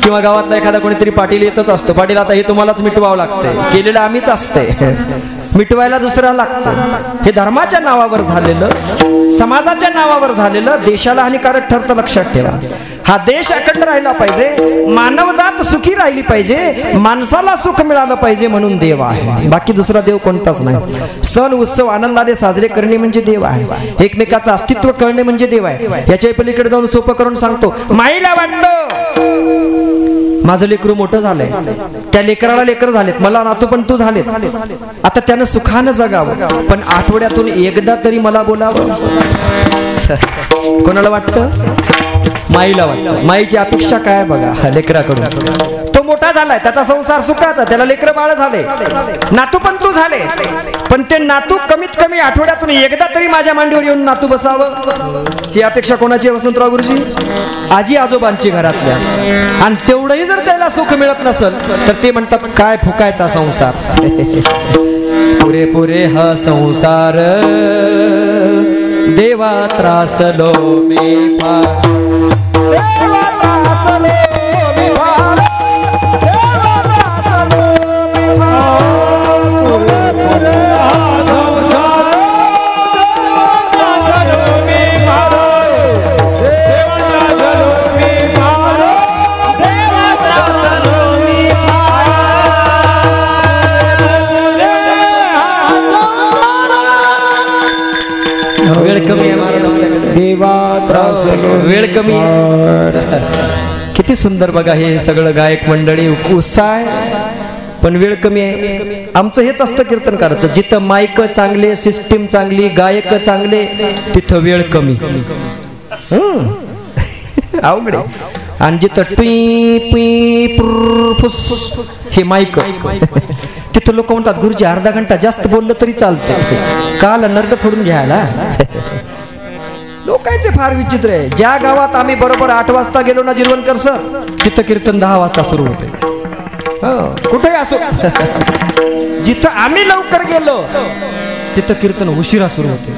किंवा गावातला एखादा कोणीतरी पाटील येतच असतो, पाटील आता हे तुम्हालाच मिटवावं लागतंय, केलेलं आम्हीच असते, मिटवायला दुसरा लागतं. हे धर्माच्या नावावर झालेलं, समाजाच्या नावावर झालेलं देशाला हानिकारक ठरतं. लक्षात ठेवा, हा देश अखंड राहिला पाहिजे, मानवजात सुखी राहिली पाहिजे, माणसाला सुख मिळालं पाहिजे म्हणून देव आहे. बाकी दुसरा देव कोणताच नाही. सण उत्सव आनंदाने साजरे करणे म्हणजे देव आहे. एकमेकाचं अस्तित्व कळणे म्हणजे देव आहे. याच्या पलीकडे जाऊन सोपं करून सांगतो. माईला वाटतं माझं लेकरू मोठं झालंय, त्या लेकराला लेकर झालेत, मला नातू पण तू झालेत, आता त्यानं सुखानं जगावं, पण आठवड्यातून एकदा तरी मला बोलावं. कोणाला वाटतं? माईला वाटतं. माईची अपेक्षा काय बघा लेकराकडून. तो मोठा झालाय, त्याचा संसार सुखाचा, त्याला लेकर बाळ झाले, नातू पण तू झाले, पण ते नातू कमीत कमी आठवड्यातून एकदा तरी माझ्या मांडीवर येऊन नातू बसावं. ही अपेक्षा कोणाची? वसंतराव गुरुजी, आजी आजोबांची घरातल्या. आणि तेवढंही जर त्याला सुख मिळत नसेल तर ते म्हणतात काय फुकायचा संसार. पुरे पुरे हा संसार देवा त्रासलो मी फार, देवा त्रासलो मी फार, देवा त्रासलो मी फार. पुरे पुरे हा संसार देवा त्रासलो मी फार, देवा त्रासलो मी फार, देवा त्रासलो मी फार. वेळ कमी आहे, देवा त्रासलो वेळ कमी आहे. किती सुंदर बघा हे सगळं गायक मंडळी, उत्साह आहे पण वेळ कमी आहे. आमचं हेच असतं कीर्तन करायचं, जिथं माईक चांगले, सिस्टीम चांगली, गायक चांगले, तिथं वेळ कमी. अवघड. आणि जिथं टुई पुई फुस हे माईक, तिथं लोक म्हणतात गुरुजी अर्धा घंटा जास्त बोललं तरी चालतं, काल नरड फोडून घ्यायला. लोकांचे फार विचित्र आहे. ज्या गावात आम्ही बरोबर 8 वाजता गेलो ना जिरवणकर सर, तिथं कीर्तन 10 वाजता सुरू होते. कुठे असो, जिथं आम्ही लवकर गेलो तिथं कीर्तन उशिरा सुरू होते.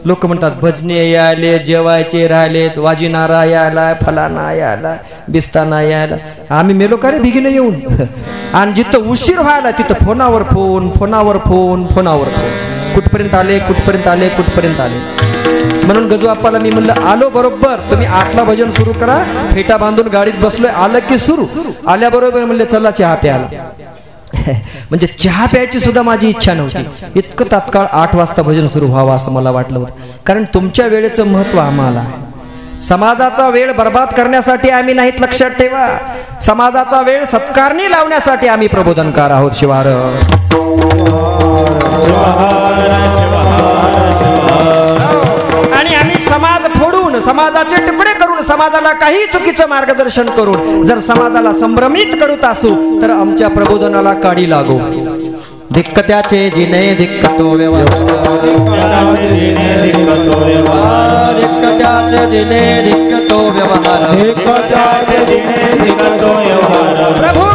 लोक म्हणतात भजने यायले, जेवायचे राहिलेत, वाजिनारा यायला, फलाना यायला, बिस्ताना यायला. आम्ही मेलो का रे भिगीनं येऊन. आणि जिथं उशीर व्हायला तिथं फोनावर फोन, फोनावर फोन, फोनावर फोन. कुठपर्यंत आले, कुठपर्यंत आले, कुठपर्यंत आले. म्हणून गजू आप्पाला मी म्हणलं आलो बरोबर, तुम्ही 8ला भजन सुरू करा, फेटा बांधून गाडीत बसलोय, आलं की सुरू. आल्याबरोबर म्हणले चला चहा प्यायला. म्हणजे चहा प्यायची सुद्धा माझी इच्छा नव्हती. इतकं तात्काळ 8 वाजता भजन सुरू व्हावं असं मला वाटलं होतं. कारण तुमच्या वेळेचं महत्व आम्हाला आहे. समाजाचा वेळ बर्बाद करण्यासाठी आम्ही नाहीत, लक्षात ठेवा. समाजाचा वेळ सत्कारणी लावण्यासाठी आम्ही प्रबोधनकार आहोत. शिवार आणि आम्ही समाज फोडून, समाजाचे तुकडे करून, समाजाला काही चुकीचं मार्गदर्शन करून जर समाजाला संभ्रमित करत असू तर आमच्या प्रबोधनाला काडी लागू. धिक्क त्याचे जिने धिक्क तो व्यवहार, धिक्क त्याचे जिने धिक्क तो व्यवहार, प्रभू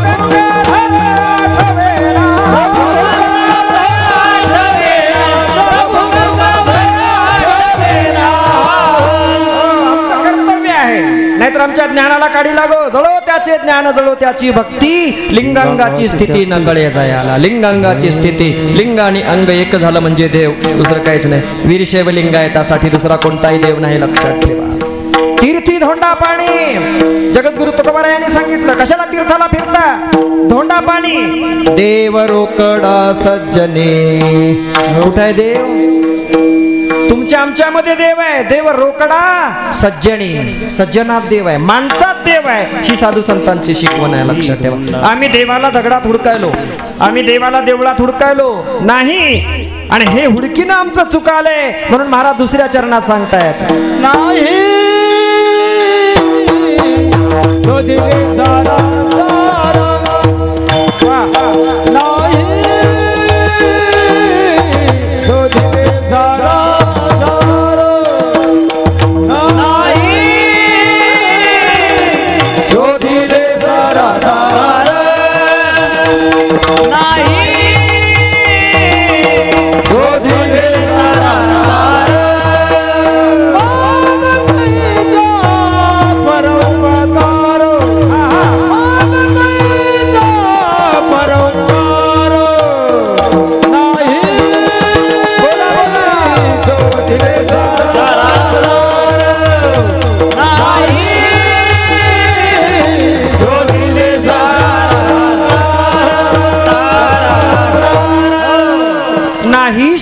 नाहीतर आमच्या ज्ञानाला काढी लागो. जळो त्याचे ज्ञान, जळो त्याची भक्ती, लिंगांगाची स्थिती न कळे जायाला. लिंगांगाची स्थिती, लिंग आणि अंग एक झालं म्हणजे देव, दुसरं काहीच नाही. वीरशैव लिंग आहे, त्यासाठी दुसरा कोणताही देव नाही, लक्षात ठेवा. तीर्थी धोंडा पाणी, जगद्गुरु तुकोबाराय यांनी सांगितलं. कशाला तीर्थाला फिरता? धोंडा पाणी. देव रोकडा सज्जने. कुठे आहे देव? तुमच्या आमच्यामध्ये देव आहे. देव रोकडा सज्जनी, सज्जनात देव आहे, माणसात देव आहे. ही साधू संतांची शिकवण आहे, लक्षात ठेवा. आम्ही देवाला दगडात हुडकायलो, आम्ही देवाला देवळात हुडकायलो नाही. आणि हे हुडकीनं आमचं चुकालंय म्हणून महाराज दुसऱ्या चरणात सांगतायत नाही.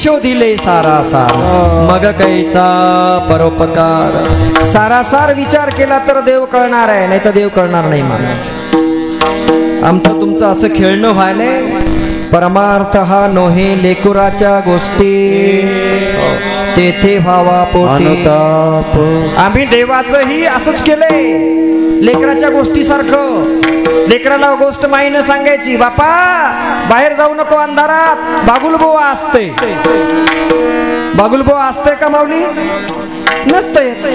शोधिले सारासार मग कैचा परोपकार. सारासार विचार केला तर देव कळणार आहे, नाही तर देव कळणार नाही. माणूस आमचं तुमचं असं खेळणं व्हायलंय. परमार्थ हा नोहे लेकुराच्या गोष्टी तेथे व्हावा पोटी. आम्ही देवाचंही असंच केलंय लेकराच्या गोष्टी सारखं. लेकराला गोष्ट माई न सांगायची, बापा बाहेर जाऊ नको अंधारात, बागुलबुवा असते. बागुलबुवा असते का माऊली? नसतंच.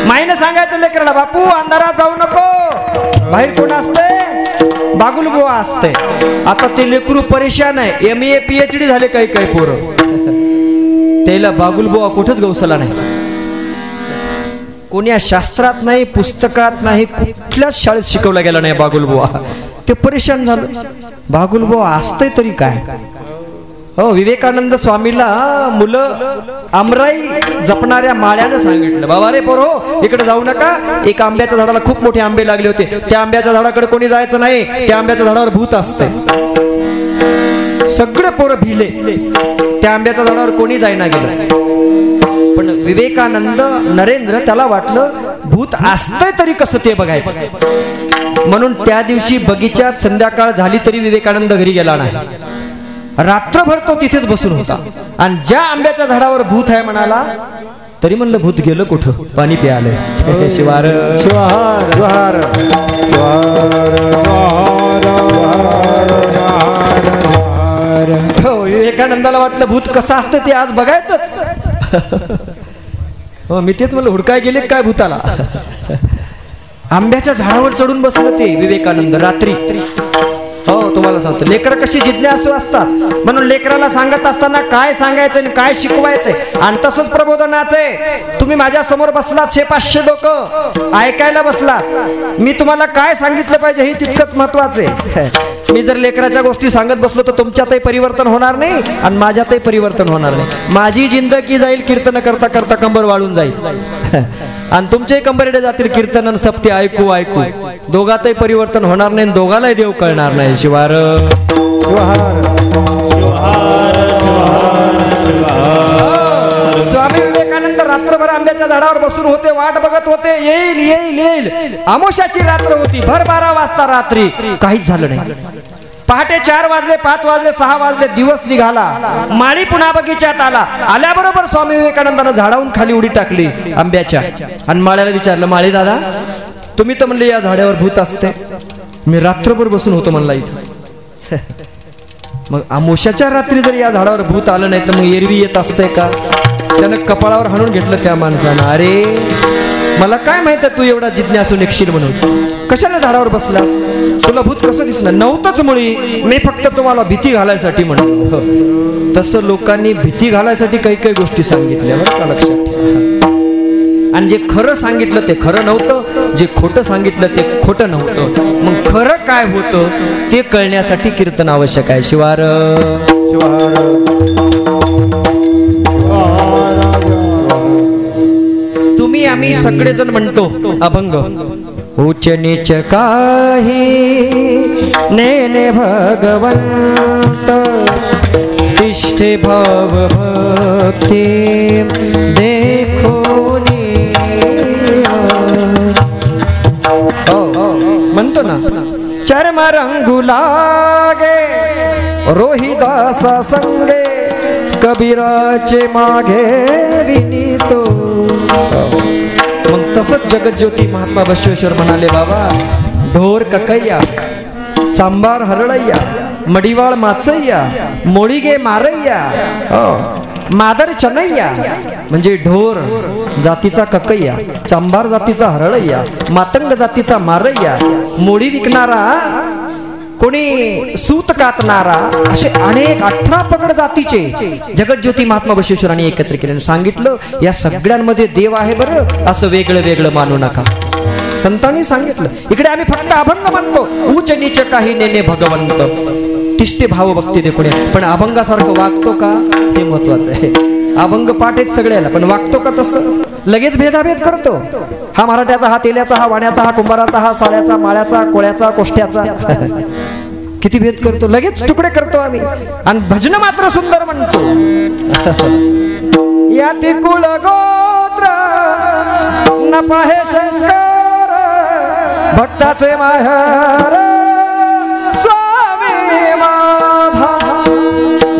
माईनं सांगायचं लेकराला, बापू अंधारात जाऊ नको, बाहेर कोण असते? बागुलबुवा असते. आता ते लेकरू परेशान आहे. MA PhD झाले काही काही पोरं, त्याला बागुलबुवा कुठंच गवसला नाही. कोण्या शास्त्रात नाही, पुस्तकात नाही, कुठल्याच शाळेत शिकवला गेला नाही बागुलबुवा. ते परेशान झालं. बागुलबुवा असते तरी काय. हो, विवेकानंद स्वामीला मुलं आमराई जपणाऱ्या माळ्यानं सांगितलं, बाबा रे पोरो इकडे जाऊ नका. एक आंब्याच्या झाडाला खूप मोठे आंबे लागले होते. त्या आंब्याच्या झाडाकडे कोणी जायचं नाही, त्या आंब्याच्या झाडावर भूत असते. सगळे पोरं भिले. त्या आंब्याच्या झाडावर कोणी जायना गेलं. पण विवेकानंद नरेंद्र त्याला वाटलं भूत असतंय तरी कसं ते बघायचं. म्हणून त्या दिवशी बगीच्यात संध्याकाळ झाली तरी विवेकानंद घरी गेला नाही. रात्रभर तो तिथेच बसून होता. आणि ज्या आंब्याच्या झाडावर भूत आहे म्हणाला, तरी म्हणलं भूत गेलं कुठं, पाणी प्यायलंय. शिवार शिवार विवेकानंदाला वाटलं भूत कसं असतं ते आज बघायचंच. हो, मी तेच म्हणलं हुडकाय गेले काय भूताला. आंब्याच्या झाडावर चढून बसलं ते विवेकानंद रात्री. हो, तुम्हाला सांगतो लेकर कशी जिज्ञासू असतात. म्हणून लेकराला सांगत असताना काय सांगायचं आणि काय शिकवायचंय, आणि तसंच प्रबोधनाचंय. तुम्ही माझ्या समोर बसलात 500 लोक ऐकायला बसलात, मी तुम्हाला काय सांगितलं पाहिजे हे तितकंच महत्वाचं आहे. मी जर लेकराच्या गोष्टी सांगत बसलो तर तुमच्यातही परिवर्तन होणार नाही आणि माझ्यातही परिवर्तन होणार नाही. माझी जिंदगी जाईल कीर्तन करता करता कंबर वाळून जाईल, आणि तुमचे कंबरेडे जातील कीर्तन सप्ते ऐकू ऐकू. दोघातही परिवर्तन होणार नाही, दोघालाही देव कळणार नाही. शिवार स्वामी विवेकानंद रात्रभर आंब्याच्या झाडावर बसून होते, वाट बघत होते. येईल येईल येईल. अमावस्याची रात्र होती, भर 12 वाजता रात्री. काहीच झालं नाही. पहाटे 4 वाजले, 5 वाजले, 6 वाजले, दिवस निघाला. माळी पुन्हा बगीच्यात आला. आल्याबरोबर स्वामी विवेकानंदानं झाडावून खाली उडी टाकली आंब्याच्या, आणि माळ्याला विचारलं, माळी दादा तुम्ही तर म्हणले या झाडावर भूत असते, मी रात्रभर बसून होतो म्हणला इथं. मग अमावस्याच्या रात्री जर या झाडावर भूत आलं नाही तर मग एरवी येत असतंय का? त्यानं कपाळावर हाणून घेतलं त्या माणसानं. अरे मला काय माहित तू एवढा जिज्ञासू निघशील म्हणून. कशाला झाडावर बसलास? तुला भूत कसं दिसलं? नव्हतंच मुळी, मी फक्त तुम्हाला भीती घालायसाठी म्हणून. तसं लोकांनी भीती घालायसाठी काही काही गोष्टी सांगितल्या बरं का, लक्षात. आणि जे खरं सांगितलं ते खरं नव्हतं, जे खोटं सांगितलं ते खोटं नव्हतं. मग खरं काय होतं ते कळण्यासाठी कीर्तन आवश्यक आहे. शिवार तुम्ही आम्ही सगळेजण म्हणतो अभंग, उच्च नीच काही नेने भगवंत, तिष्ठे भाव भक्ती देखो. म्हणतो ना, चर्म रंगू लागे रोहिदासा संगे, कबीराचे मागे विनीतो. मग तसंच जगज्योती महात्मा बसवेश्वर म्हणाले, बाबा ढोर ककैया, चांबार हरळैया, मडिवाळ माचैया, मोळीगे मारैया, मादर चनैया. म्हणजे ढोर जातीचा ककैया, चांबार जातीचा हरळैया, मातंग जातीचा मारैया, मोडी विकणारा, कोणी सूत कातणारा, असे अनेक 18 पगड जातीचे जगज्योती महात्मा बसवेश्वरांनी एकत्र केले. सांगितलं या सगळ्यांमध्ये देव आहे बरं, असं वेगळं वेगळं मानू नका. संतांनी सांगितलं. इकडे आम्ही फक्त अभंग म्हणतो, उच्च नीच काही नेने भगवंत, तिष्ठे भाव भक्ती देखुणे. पण अभंगासारखं वागतो का हे महत्वाचं आहे. अभंग पाठ आहेत सगळ्याला, पण वागतो का तसं? लगेच भेदाभेद करतो. हा मराठ्याचा, हा तेल्याचा, हा वाण्याचा, हा कुंभाराचा, हा साळ्याचा, माळ्याचा, कोळ्याचा, कोष्ट्याचा. किती भेद करतो, लगेच तुकडे करतो आम्ही आणि भजन मात्र सुंदर म्हणतो. याती कुळ गोत्र न पाहे शंकर भक्ताचे माहेर स्वामी माझा.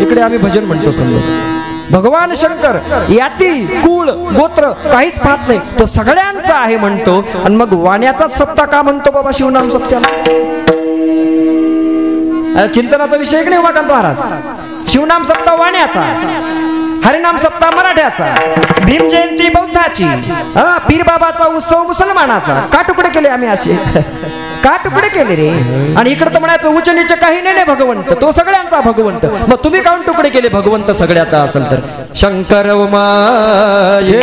इकडे आम्ही भजन म्हणतो सुंदर. भगवान शंकर याती कुळ गोत्र काहीच पाहत नाही, तो सगळ्यांचा आहे म्हणतो. आणि मग वाण्याचाच सप्ता का म्हणतो बाबा शिवनाम सप्त्याला? चिंतनाचा विषय नाही उमाकांत महाराज. शिवनाम सप्ताह वाण्याचा, हरिनाम सप्ताह मराठ्याचा, भीम जयंती बौद्धाची, पीर बाबाचा उत्सव मुसलमानाचा. का तुकडे केले आम्ही असे? का तुकडे केले रे? आणि इकडे तर म्हणायचं उच्च नीच काही नाही भगवंत, तो सगळ्यांचा भगवंत. मग तुम्ही काऊन तुकडे केले? भगवंत सगळ्याचा असेल तर. शंकर उमाये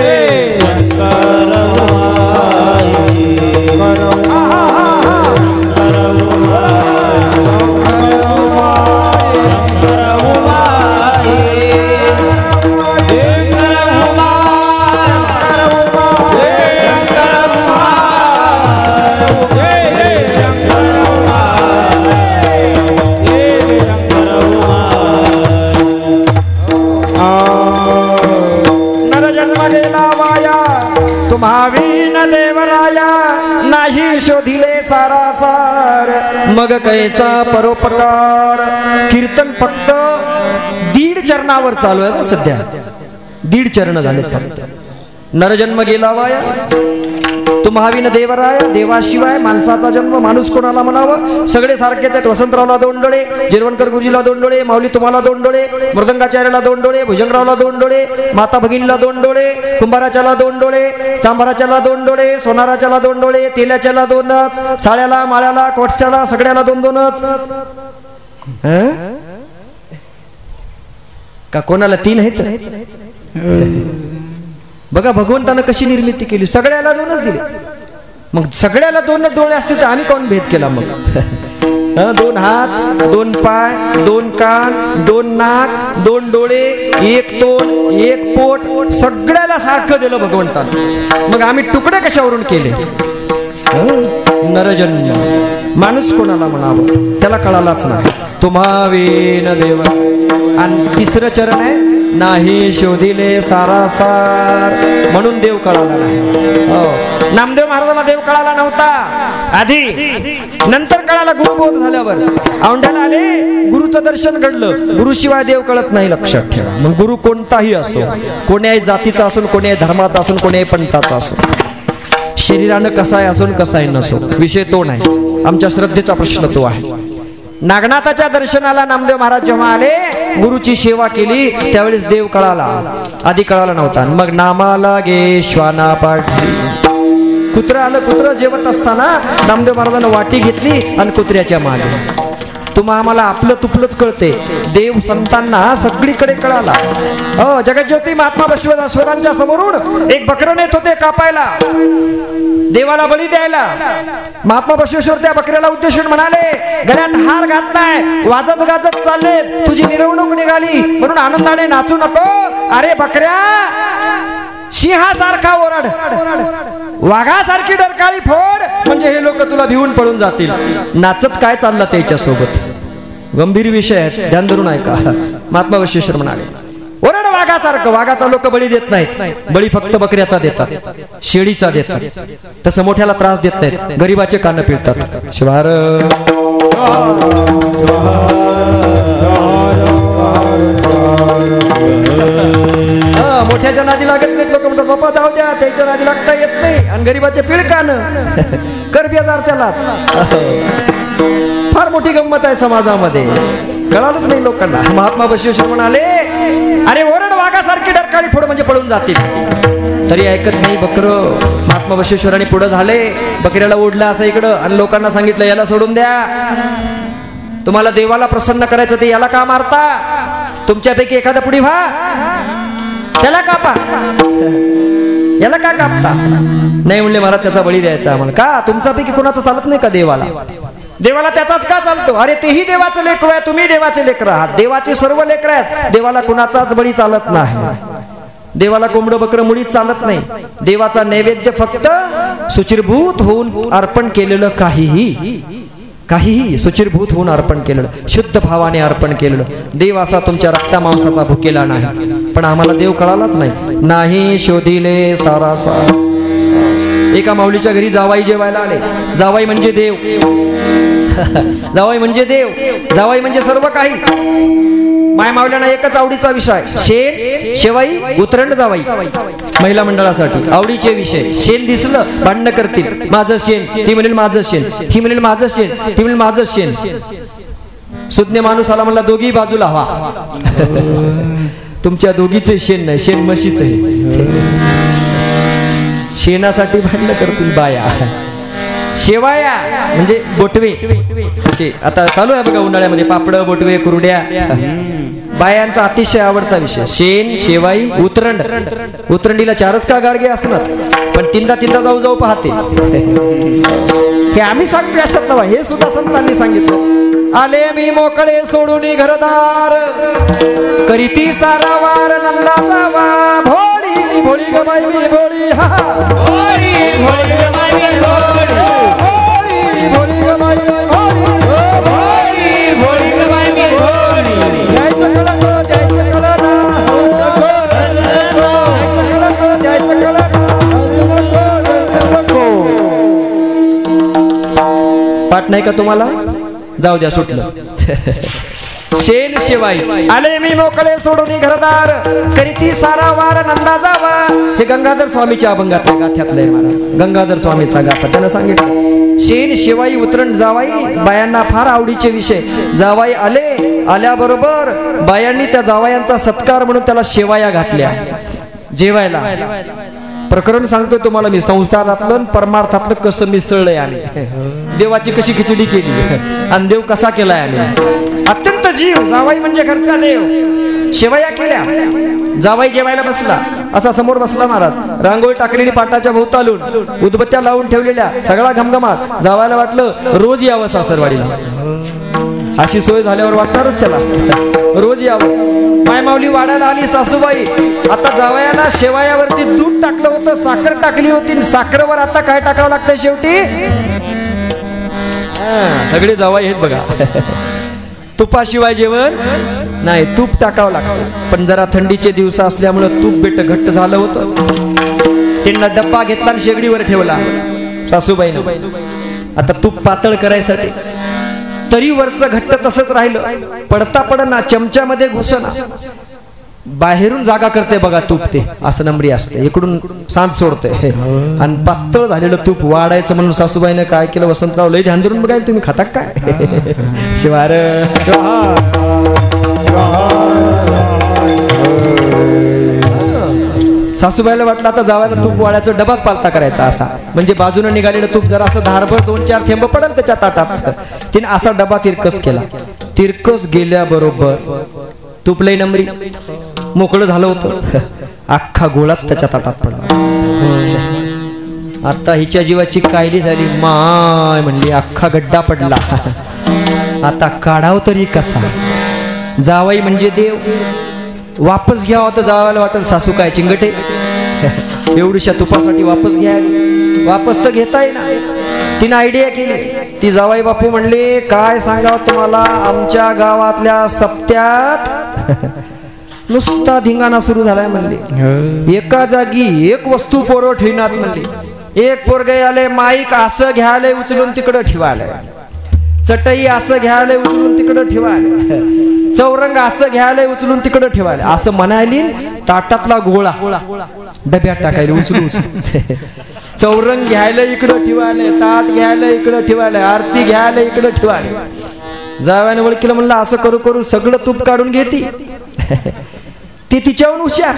तुम्हावीन देवराया नाही शोधिले सारासार. मग कैचा परोपकार. कीर्तन फक्त 1.5 चरणावर चालू आहे ना सध्या. 1.5 चरण झाले. नरजन्म गेला वाया तुम्हावीन देवराया. देवाशिवाय माणसाचा जन्म माणूस कोणाला म्हणावं? सगळे सारखेच आहेत. वसंतरावला 2 डोळे, जिरवणकर गुरुजीला 2 डोळे, माऊली तुम्हाला 2 डोळे, मृदंगाचार्याला 2 डोळे, भुजंगरावला 2 डोळे, माता भगिनीला 2 डोळे, कुंभाराच्याला 2 डोळे, चांभाराच्याला 2 डोळे, सोनाराच्याला 2 डोळे, तेल्याच्याला 2च, साळ्याला, माळ्याला, कोटच्याला सगळ्याला 2-2च. का कोणाला 3 आहेत? बघा भगवंतानं कशी निर्मिती केली. सगळ्याला 2च दिले. मग सगळ्याला 2 डोळे असतील तर आम्ही कोण भेद केला मग? 2 हात, 2 पाय, 2 कान, 2 नाक, 2 डोळे, 1 तोंड, 1 पोट, सगळ्याला सारखं दिलं भगवंतानं. मग आम्ही तुकडे कशावरून केले? नरजन्म. माणूस कोणाला म्हणावं त्याला कळालाच नाही. तुम्हावीन देव. आणि 3रं चरण आहे नाही शोधिले सारासार. म्हणून देव कळाला नाही. नामदेव महाराजाला देव कळाला नव्हता आधी, नंतर कळाला गुरुबोध झाल्यावर. औंढ्याला आले, गुरुचं दर्शन घडलं. गुरुशिवाय देव कळत नाही, लक्षात ठेवा. मग गुरु कोणताही असो, कोण्याही जातीचा असून, कोण्याही धर्माचा असून, कोण्याही पंथाचा असो, शरीरानं कसाय असून कसाय नसो, विषय तो नाही. आमच्या श्रद्धेचा प्रश्न तो आहे. नागनाथाच्या दर्शनाला नामदेव महाराज जेव्हा आले, गुरुची सेवा केली, त्यावेळेस देव कळाला. आधी कळाला नव्हता. मग नामाला गे श्वाना पाठची. कुत्र आलं. कुत्र जेवत असताना नामदेव महाराजांना वाटी घेतली आणि कुत्र्याच्या मागे. तुम्हा आम्हाला आपलं तुपलंच कळते. देव संतांना सगळीकडे कळाला. जगज्योती महात्मा बसवेश्वरांच्या समोरून एक बकरं नेत होते कापायला, देवाला बळी द्यायला. महात्मा बसवेश्वर त्या बकऱ्याला उद्देशून म्हणाले, गळ्यात हार घातलाय, वाजत गाजत चालले, तुझी मिरवणूक निघाली म्हणून आनंदाने नाचू नको. अरे बकऱ्या, सिंहासारखा ओरड, वाघासारखी डरकाळी फोड, म्हणजे हे लोक तुला भिवून पळून जातील. नाचत काय चाललं त्याच्या सोबत? गंभीर विषय आहे, ध्यान धरून ऐका. महात्मा बसवेश्वर म्हणाले, ओरड वाघासारखं. वाघाचा लोक बळी देत नाहीत, बळी फक्त बकऱ्याचा देतात, शेळीचा देतात. तसं मोठ्याला त्रास देत नाहीत, गरीबाचे कान पिळतात. शिवार मोठ्याच्या नादी लागत नाहीत. लोक म्हणतात बाप्पा जाऊ द्या, त्याच्या नादी लागता येत नाही. आणि गरीबाचे पिळकान कर बेजार त्यालाच. फार मोठी गंमत आहे समाजामध्ये, कळालंच नाही लोकांना. महात्मा बसवेश्वर म्हणाले, अरे ओरड वाघासारखी डरकाळी फोड, म्हणजे पळून जातील. तरी ऐकत नाही बकरं. महात्मा बसवेश्वरांनी पुढे झाले, बकऱ्याला ओढला असं इकडं, आणि लोकांना सांगितलं याला सोडून द्या. तुम्हाला देवाला प्रसन्न करायचं ते याला का मारता? तुमच्यापैकी एखादा पुढे व्हा, त्याला कापा. याला का कापता? नाही म्हणले महाराज, त्याचा बळी द्यायचा आम्हाला. का? तुमच्यापैकी कोणाचं चालत नाही का देवाला? देवाला त्याचाच का चालतो? अरे तेही देवाचं लेकरू आहे, तुम्ही देवाचे लेकर आहात, देवाचे सर्व लेकर आहेत. देवाला कुणाचाच बळी चालत नाही. देवाला कोंबडं बकरं मुळीच चालत नाही. देवाचा नैवेद्य फक्त शुचिरभूत होऊन अर्पण केलेलं काहीही. काहीही सुचिरभूत होऊन अर्पण केलं, शुद्ध भावाने अर्पण केलं. देव असा तुमच्या रक्ता मांसाचा भुकेला नाही, पण आम्हाला देव कळालाच नाही शोधिले सारासा. एका माऊलीच्या घरी जावाई जेवायला आले. जावाई म्हणजे देव, जावाई म्हणजे देव, जावाई म्हणजे सर्व काही. माय माऊल्यांना एकच आवडीचा विषय शेण, शेवाई, उतरंड जावाई. महिला मंडळासाठी आवडीचे विषय. शेण दिसलं भांडणं करतील, माझं शेण, ती म्हणेल माझं शेण, ही म्हणेल माझं शेण, ती म्हणेल माझं शेण. सुज्ञ माणूस आला म्हणला दोघी बाजूला हवा. तुमच्या दोघीचे शेण नाही, शेण म्हशीचं आहे. शेणासाठी भांडणं करतील बाया. शेवाया म्हणजे बोटवे असे आता चालू आहे बघा उन्हाळ्यामध्ये, पापड, बोटवे, कुरड्या. बायांचा अतिशय आवडता विषय शेण, शेवाई, उतरंड. उतरंडीला 4च का गाडगे असणार, पण तीनदा जाऊ जाऊ पाहते. हे आम्ही सांगतो अशात नवा, हे सुद्धा संतांनी सांगितलं. आले मी मोकळे सोडून घरदार, करीती सारा वार नंदाचा वा. भोळी भोळी ग बाई मी भोळी, हा भोळी भोळी ग बाई मी भोळी, भोळी भोळी ग बाई मी भोळी, भोळी भोळी ग बाई मी भोळी. द्यायचं कळलं, द्यायचं कळलं ना, द्यायचं कळलं. पाठ नाही का तुम्हाला? जाऊ द्या, सुटलं. शेण शेवाई आले मी मोकळे सोडून घरदार, करीती सारा वार नंदा जावा. हे गंगाधर स्वामीच्या अभंगातल्या गाथ्यातलंय महाराज. गंगाधर स्वामीचा गाथा त्यानं सांगितलं. शेण शेवाई उतरण जावाई बायांना फार आवडीचे विषय. जावाई आले, आल्याबरोबर बायांनी त्या जावायांचा सत्कार म्हणून त्याला शेवाया घातल्या जेवायला. प्रकरण सांगतोय तुम्हाला मी, संसारातलं परमार्थातलं कसं मिसळलंय आम्ही. देवाची कशी खिचडी केली आणि देव कसा केलाय आम्ही. अत्यंत जीव. जावाई म्हणजे घरचा देव. शेवया केल्या, जावाई जेवायला बसला. असा समोर बसला महाराज. रांगोळी टाकलेली पाटाच्या भोवतालून, उदबत्त्या लावून ठेवलेल्या, सगळा घमघमाट. जावायला वाटलं रोज यावं सासरवाडीला. अशी सोय झाल्यावर वाटणारच त्याला रोज यावं. माय माऊली वाढायला आली सासूबाई. आता जावयाला शेवयावरती दूध टाकलं होतं, साखर टाकली होती. साखरेवर आता काय टाकावं लागतंय शेवटी? सगळे जावाई आहेत बघा. तुपाशिवाय जेवण नाही, तूप टाकावं लागतं. पण जरा थंडीचे दिवस असल्यामुळे तूप बेट घट्ट झालं होतं. त्यांना डब्बा घेतला आणि शेगडीवर ठेवला सासूबाईनं. आता तूप पातळ करायसाठी तरी वरचं घट्ट तसंच राहिलं. पडता पडना, चमच्यामध्ये घुसना. बाहेरून जागा करते बघा तूप, ते असं नंबरी असते, इकडून सांद सोडते. आणि पातळ झालेलं तूप वाढायचं म्हणून सासूबाईने काय केलं, वसंतराव लय ध्यान धरून बघायला तुम्ही खातात काय शिवार. सासूबाईला वाटलं आता जावायला तूप वाढायचा डबाच पालता करायचा असा. म्हणजे बाजूने निघालेलं तूप जरा असं धारभर 2-4 थेंब पडेल त्याच्या ताटात. तिने असा डबा तिरकस केला. तिरकस गेल्याबरोबर तूप लय नंबरी मोकळं झालं होतं. अख्खा गोळाच त्याच्या ताटात पडला. आता हिच्या जीवाची कायली झाली. माय म्हणली अख्खा गड्डा पडला, आता काढाव तरी कसा. जावाई म्हणजे देव. वापस घ्यावं तर जावायला वाटल सासू काय चिंगटे, एवढीशा तुपासाठी वापस घ्या. वापस तर घेता येईना. तिने आयडिया केली. ती जावाई बापू म्हणले काय सांगावं तुम्हाला, आमच्या गावातल्या सप्त्यात नुसता धिंगाणा सुरू झालाय म्हणले. एका जागी एक वस्तू पोरं ठेवणार म्हणले. एक पोरगे आले, माईक असं घ्यायला उचलून तिकडं ठेवायला, चटई असं घ्यायला उचलून तिकडं ठेवायला, चौरंग असं घ्यायला उचलून तिकडं ठेवायला. असं म्हणायली ताटातला गोळा डब्यात टाकायला उचलून. चौरंग घ्यायला इकडं ठेवायला, ताट घ्यायला इकडं ठेवायला, आरती घ्यायला इकडं ठेवायला. जावयाने ओळखीला म्हणलं असं करू करू सगळं तूप काढून घेती. ती तिच्याहून हुशार.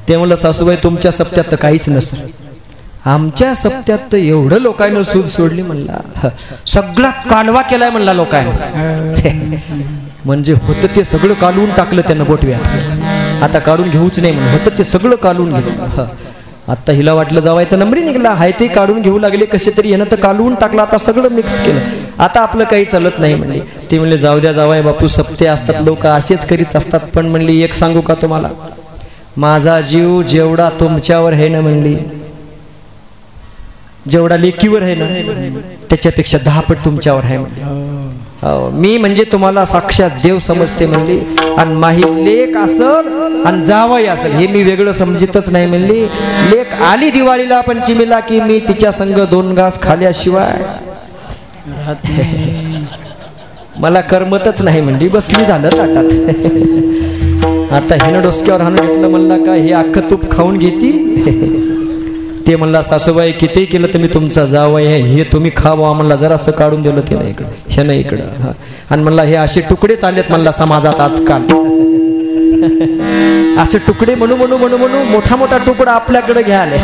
ते म्हणलं सासूबाई तुमच्या सप्त्यात तर काहीच नसतं, आमच्या सप्त्यात तर एवढं लोकांना सूद सोडली म्हणला. सगळा कालवा केलाय म्हणला लोकांना. म्हणजे होतं ते सगळं कालवून टाकलं त्यांना बोटव्यात. आता काढून घेऊच नाही म्हणून होतं ते सगळं कालवून घेऊ. आता हिला वाटलं जावाय तर नंबरी निघला, हाय ते काढून घेऊ लागले कसे तरी. यानं तर कालवून टाकलं, आता सगळं मिक्स केलं, आता आपलं काही चालत नाही म्हणले. ते म्हणले जाऊ द्या जावाय बापू, सप्ते असतात लोक असेच करीत असतात. पण म्हणली एक सांगू का तुम्हाला, माझा जीव जेवढा तुमच्यावर आहे ना म्हणली, जेवढा लेकीवर आहे ना त्याच्यापेक्षा 10 पट तुमच्यावर आहे म्हणजे. मी म्हणजे तुम्हाला साक्षात देव समजते म्हणली. आणि माही लेक असल आणि जावई असेल हे मी वेगळं समजतच नाही म्हणली. लेक आली दिवाळीला पंचमीला की मी तिच्या संग 2 घास खाल्याशिवाय मला करमतच नाही म्हणली. बसली झालं ताटात. आता ह्यानं डोसक्यावर हाणून घेतलं. म्हणला का हे अख्खं तूप खाऊन घेती. ते म्हणला सासूबाई किती केलं तर मी तुमचा जावई आहे हे तुम्ही खावा म्हणला. जरा असं काढून दिलं ते नाही इकडं हे नाही इकडं. आणि म्हणला हे असे तुकडे चाललेत म्हणला समाजात आजकाल. असे तुकडे म्हणू म्हणू म्हणू म्हणू मोठा मोठा तुकडा आपल्याकडे घ्याले.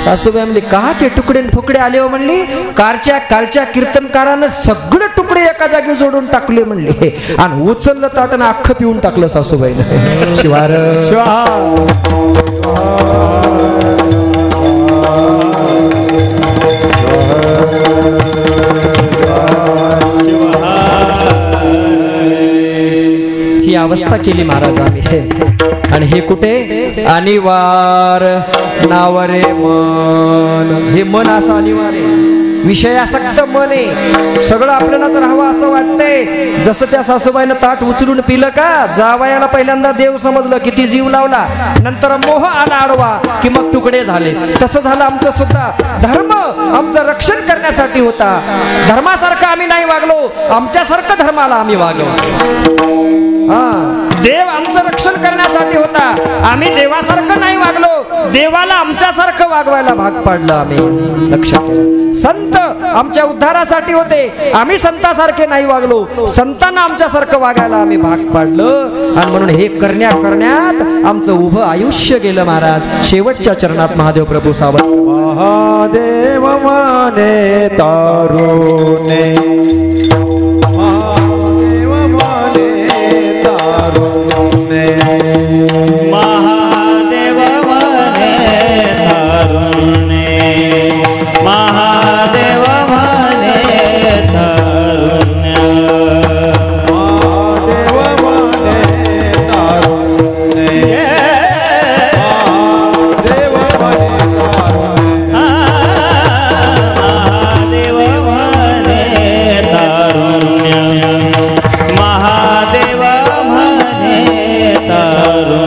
सासूबाई म्हणली काचे तुकडे फुकडे आले हो म्हणली. कालच्या कीर्तनकारानं सगळे तुकडे एका जागी जोडून टाकले म्हणले. आणि उचललं ताटनं अख्खं पिऊन टाकलं सासूबाईनं. शिवार ही अवस्था केली महाराज आम्ही. आणि हे कुठे अनिवार नावरे मन. हे मन असं अनिवार आहे. विषयासक्त मन आहे. सगळं आपल्याला जर हवं असं वाटतंय. जसं त्या सासूबाईनं ताट उचलून पिलं का जावयाला पहिल्यांदा देव समजलं किती जीव लावला. नंतर मोह आला आडवा की मग तुकडे झाले. तसं झालं आमचं सुद्धा. धर्म आमचं रक्षण करण्यासाठी होता. धर्मासारखं आम्ही नाही वागलो. आमच्यासारखं धर्माला आम्ही वागलो. देव आमचं रक्षण करण्यासाठी होता. आम्ही देवासारखं नाही वागलो. देवाला आमच्यासारखं वागवायला भाग पाडलं आम्ही. लक्षात ठेवा. संत आमच्या उद्धारासाठी होते. आम्ही संतासारखे नाही वागलो. संतांना आमच्यासारखं वागायला आम्ही भाग पाडलं. आणि म्हणून हे करण्यात आमचं उभं आयुष्य गेलं महाराज. शेवटच्या चरणात महादेव प्रभू सावध. महादेव माने तारुणे महादेव मने तारुण्य महादेव मने तारुण्य महादेव मने तारुण्य महादेव मने तारुण्य महादेव मने तारुण्य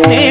नी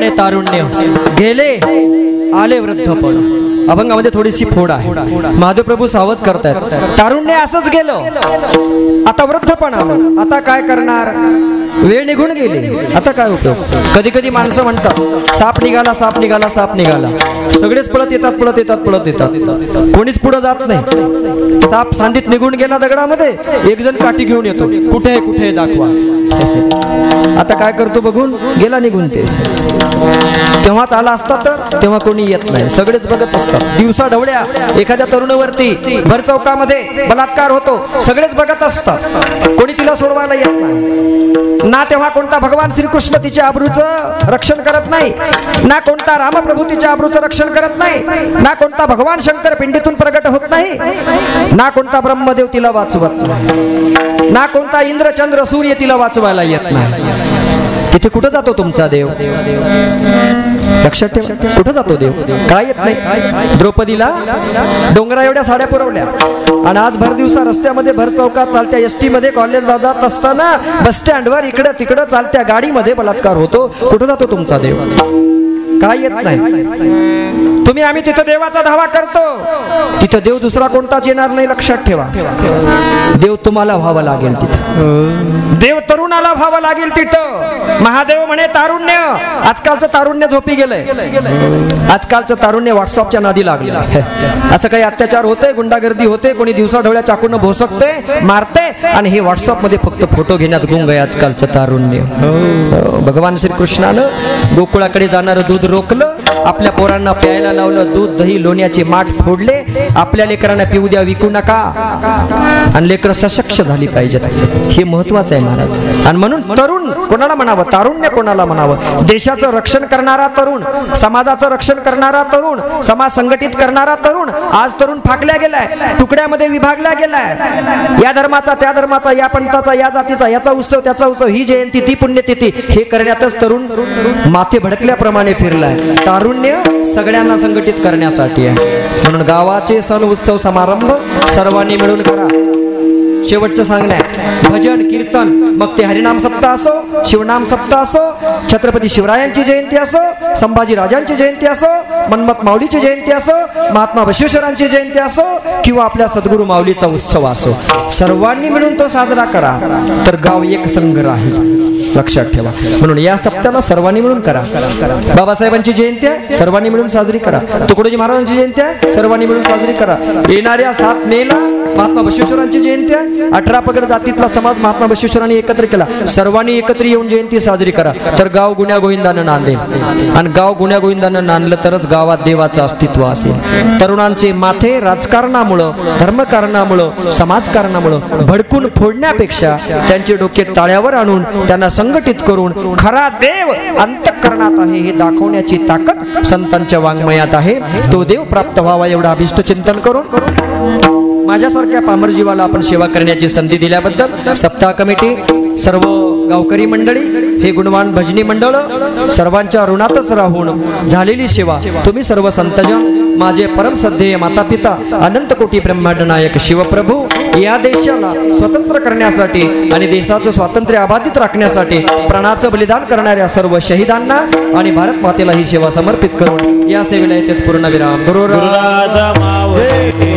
म्हणे तारुण्य, गेले आले वृद्धपण. अभंगामध्ये थोडीशी फोड आहे. महादेव प्रभू सावध करतायत. तारुण्य असंच गेलं, आता वृद्धपण आलं, आता काय करणार? वेळ निघून गेली, आता काय उपयोग? कधी कधी माणसं म्हणतात साप निघाला, साप निघाला, साप निघाला. सगळेच पळत येतात, पळत येतात, पळत येतात, कोणीच पुढे जात नाही. साप सांदीत निघून गेला दगडामध्ये, एक जण काठी घेऊन येतो, कुठे कुठे दाखवा. आता काय करतो बघून गेला निघून. ते तेव्हाच आला असता तर तेव्हा कोणी येत नाही, सगळेच बघत असतात. दिवसा ढवळ्या एखाद्या तरुणावरती भर चौकामध्ये बलात्कार होतो, सगळेच बघत असतात, कोणी तिला सोडवायला येत नाही ना. तेव्हा कोणता भगवान श्रीकृष्ण तिच्या आबरूचं रक्षण करत नाही, ना कोणता रामप्रभू तिच्या आबरूचं रक्षण करत नाही, ना कोणता भगवान शंकर पिंडीतून प्रगट होत नाही, ना कोणता ब्रह्मदेव तिला वाचवत नाही, ना कोणता इंद्र चंद्र सूर्य तिला वाचवायला येत नाही. तिथे कुठं जातो तुमचा देव? लक्षात ठेवा, कुठं जातो देव? काय येत नाही. द्रौपदीला डोंगरा एवढ्या साड्या पुरवल्या, आणि आज भर दिवसा रस्त्यामध्ये भर चौकात चालत्या एसटी मध्ये कॉलेजला जात असताना बस स्टँडवर इकडं तिकडं चालत्या गाडीमध्ये बलात्कार होतो. कुठं जातो तुमचा देव? काय येत नाही. तुम्ही आम्ही तिथं देवाचा धावा करतो, तिथं देव दुसरा कोणताच येणार नाही. लक्षात ठेवा, देव तुम्हाला व्हावं लागेल तिथं, देव तरुणाला व्हावं लागेल तिथं. महादेव म्हणे तारुण्य. आजकालचं तारुण्य झोपी गेलंय, आजकालचं तारुण्य व्हॉट्सअपच्या नादी लागले. असं काही अत्याचार होते, गुंडागर्दी होते, कोणी दिवसा ढवळ्या चाकून भोसकते, मारते, आणि हे व्हॉट्सअप मध्ये फक्त फोटो घेण्यात गुंग आहे आजकालचं तारुण्य. भगवान श्रीकृष्णानं गोकुळाकडे जाणारं दूध रोखलं, आपल्या पोरांना प्यायला लावलं, दूध दही लोण्याचे माठ फोडले. आपल्या लेकरांना पिऊ द्या, विकू नका, आणि लेकरं सशक्त झाली पाहिजेत. हे महत्वाचं आहे महाराज. आणि म्हणून तरुण कोणाला म्हणावं? तारुण्य कोणाला म्हणावं? देशाचं रक्षण करणारा तरुण, समाजाचं रक्षण करणारा तरुण, समाज संघटित करणारा तरुण. आज तरुण फाकल्या गेलाय, तुकड्यामध्ये विभागला गेलाय. या धर्माचा, त्या धर्माचा, या पंथाचा, या जातीचा, याचा उत्सव, त्याचा उत्सव, ही जयंती, ती पुण्यतिथी, हे करण्यातच तरुण माथे भडकल्याप्रमाणे फिरलाय. तारुण्य सगळ्यांना संघटित करण्यासाठी आहे. म्हणून गावाचे सण उत्सव समारंभ सर्वांनी मिळून करा. शेवटचं सांगणं आहे, भजन कीर्तन, मग ते हरिनाम सप्ताह असो, शिवनाम सप्ताह असो, छत्रपती शिवरायांची जयंती असो, संभाजी राजांची जयंती असो, मन्मथ माऊलीची जयंती असो, महात्मा बसवेश्वरांची जयंती असो, किंवा आपल्या सद्गुरू माऊलीचा उत्सव असो, सर्वांनी मिळून तो साजरा करा, तर गाव एक संघ राहील. लक्षात ठेवा. म्हणून या सप्त्याला सर्वांनी मिळून करा. बाबासाहेबांची जयंती आहे, सर्वांनी मिळून साजरी करा. तुकडोजी महाराजांची जयंती आहे, सर्वांनी मिळून साजरी करा. येणाऱ्या 7 मेला महात्मा बसवेश्वरांची जयंती आहे. 18 पगड जातीतला समाज महात्मा बसवेश्वरांनी एकत्र केला. सर्वांनी एकत्र येऊन जयंती साजरी करा, तर गाव गुण्या गोविंदानं नांदेल. आणि गाव गुण्या गोविंदानं नांदलं तरच गावात देवाचं अस्तित्व असेल. तरुणांचे माथे राजकारणामुळं, धर्मकारणामुळं, समाजकारणामुळं भडकून फोडण्यापेक्षा त्यांचे डोके ताळ्यावर आणून त्यांना संघटित करून खरा देव अंतःकरणात आहे हे दाखवण्याची ताकद संतांच्या वाङ्मयात आहे. तो देव प्राप्त व्हावा एवढं अभिष्ट चिंतन करून माझ्यासारख्या पामर जीवाला आपण सेवा करण्याची संधी दिल्याबद्दल सप्ताह कमिटी, सर्व गावकरी मंडळी, हे गुणवान भजनी मंडळ, सर्वांच्या ऋणातच राहून झालेली सेवा तुम्ही सर्व संतजन, माझे परम श्रद्धेय माता पिता, अनंत कोटी ब्रह्मांड नायक शिवप्रभू, या देशाला स्वतंत्र करण्यासाठी आणि देशाचं स्वातंत्र्य अबाधित राखण्यासाठी प्राणाचं बलिदान करणाऱ्या सर्व शहीदांना आणि भारत मातेला ही सेवा समर्पित करून या सेवेला येथेच पूर्ण विराम. गुरुराज मावळे.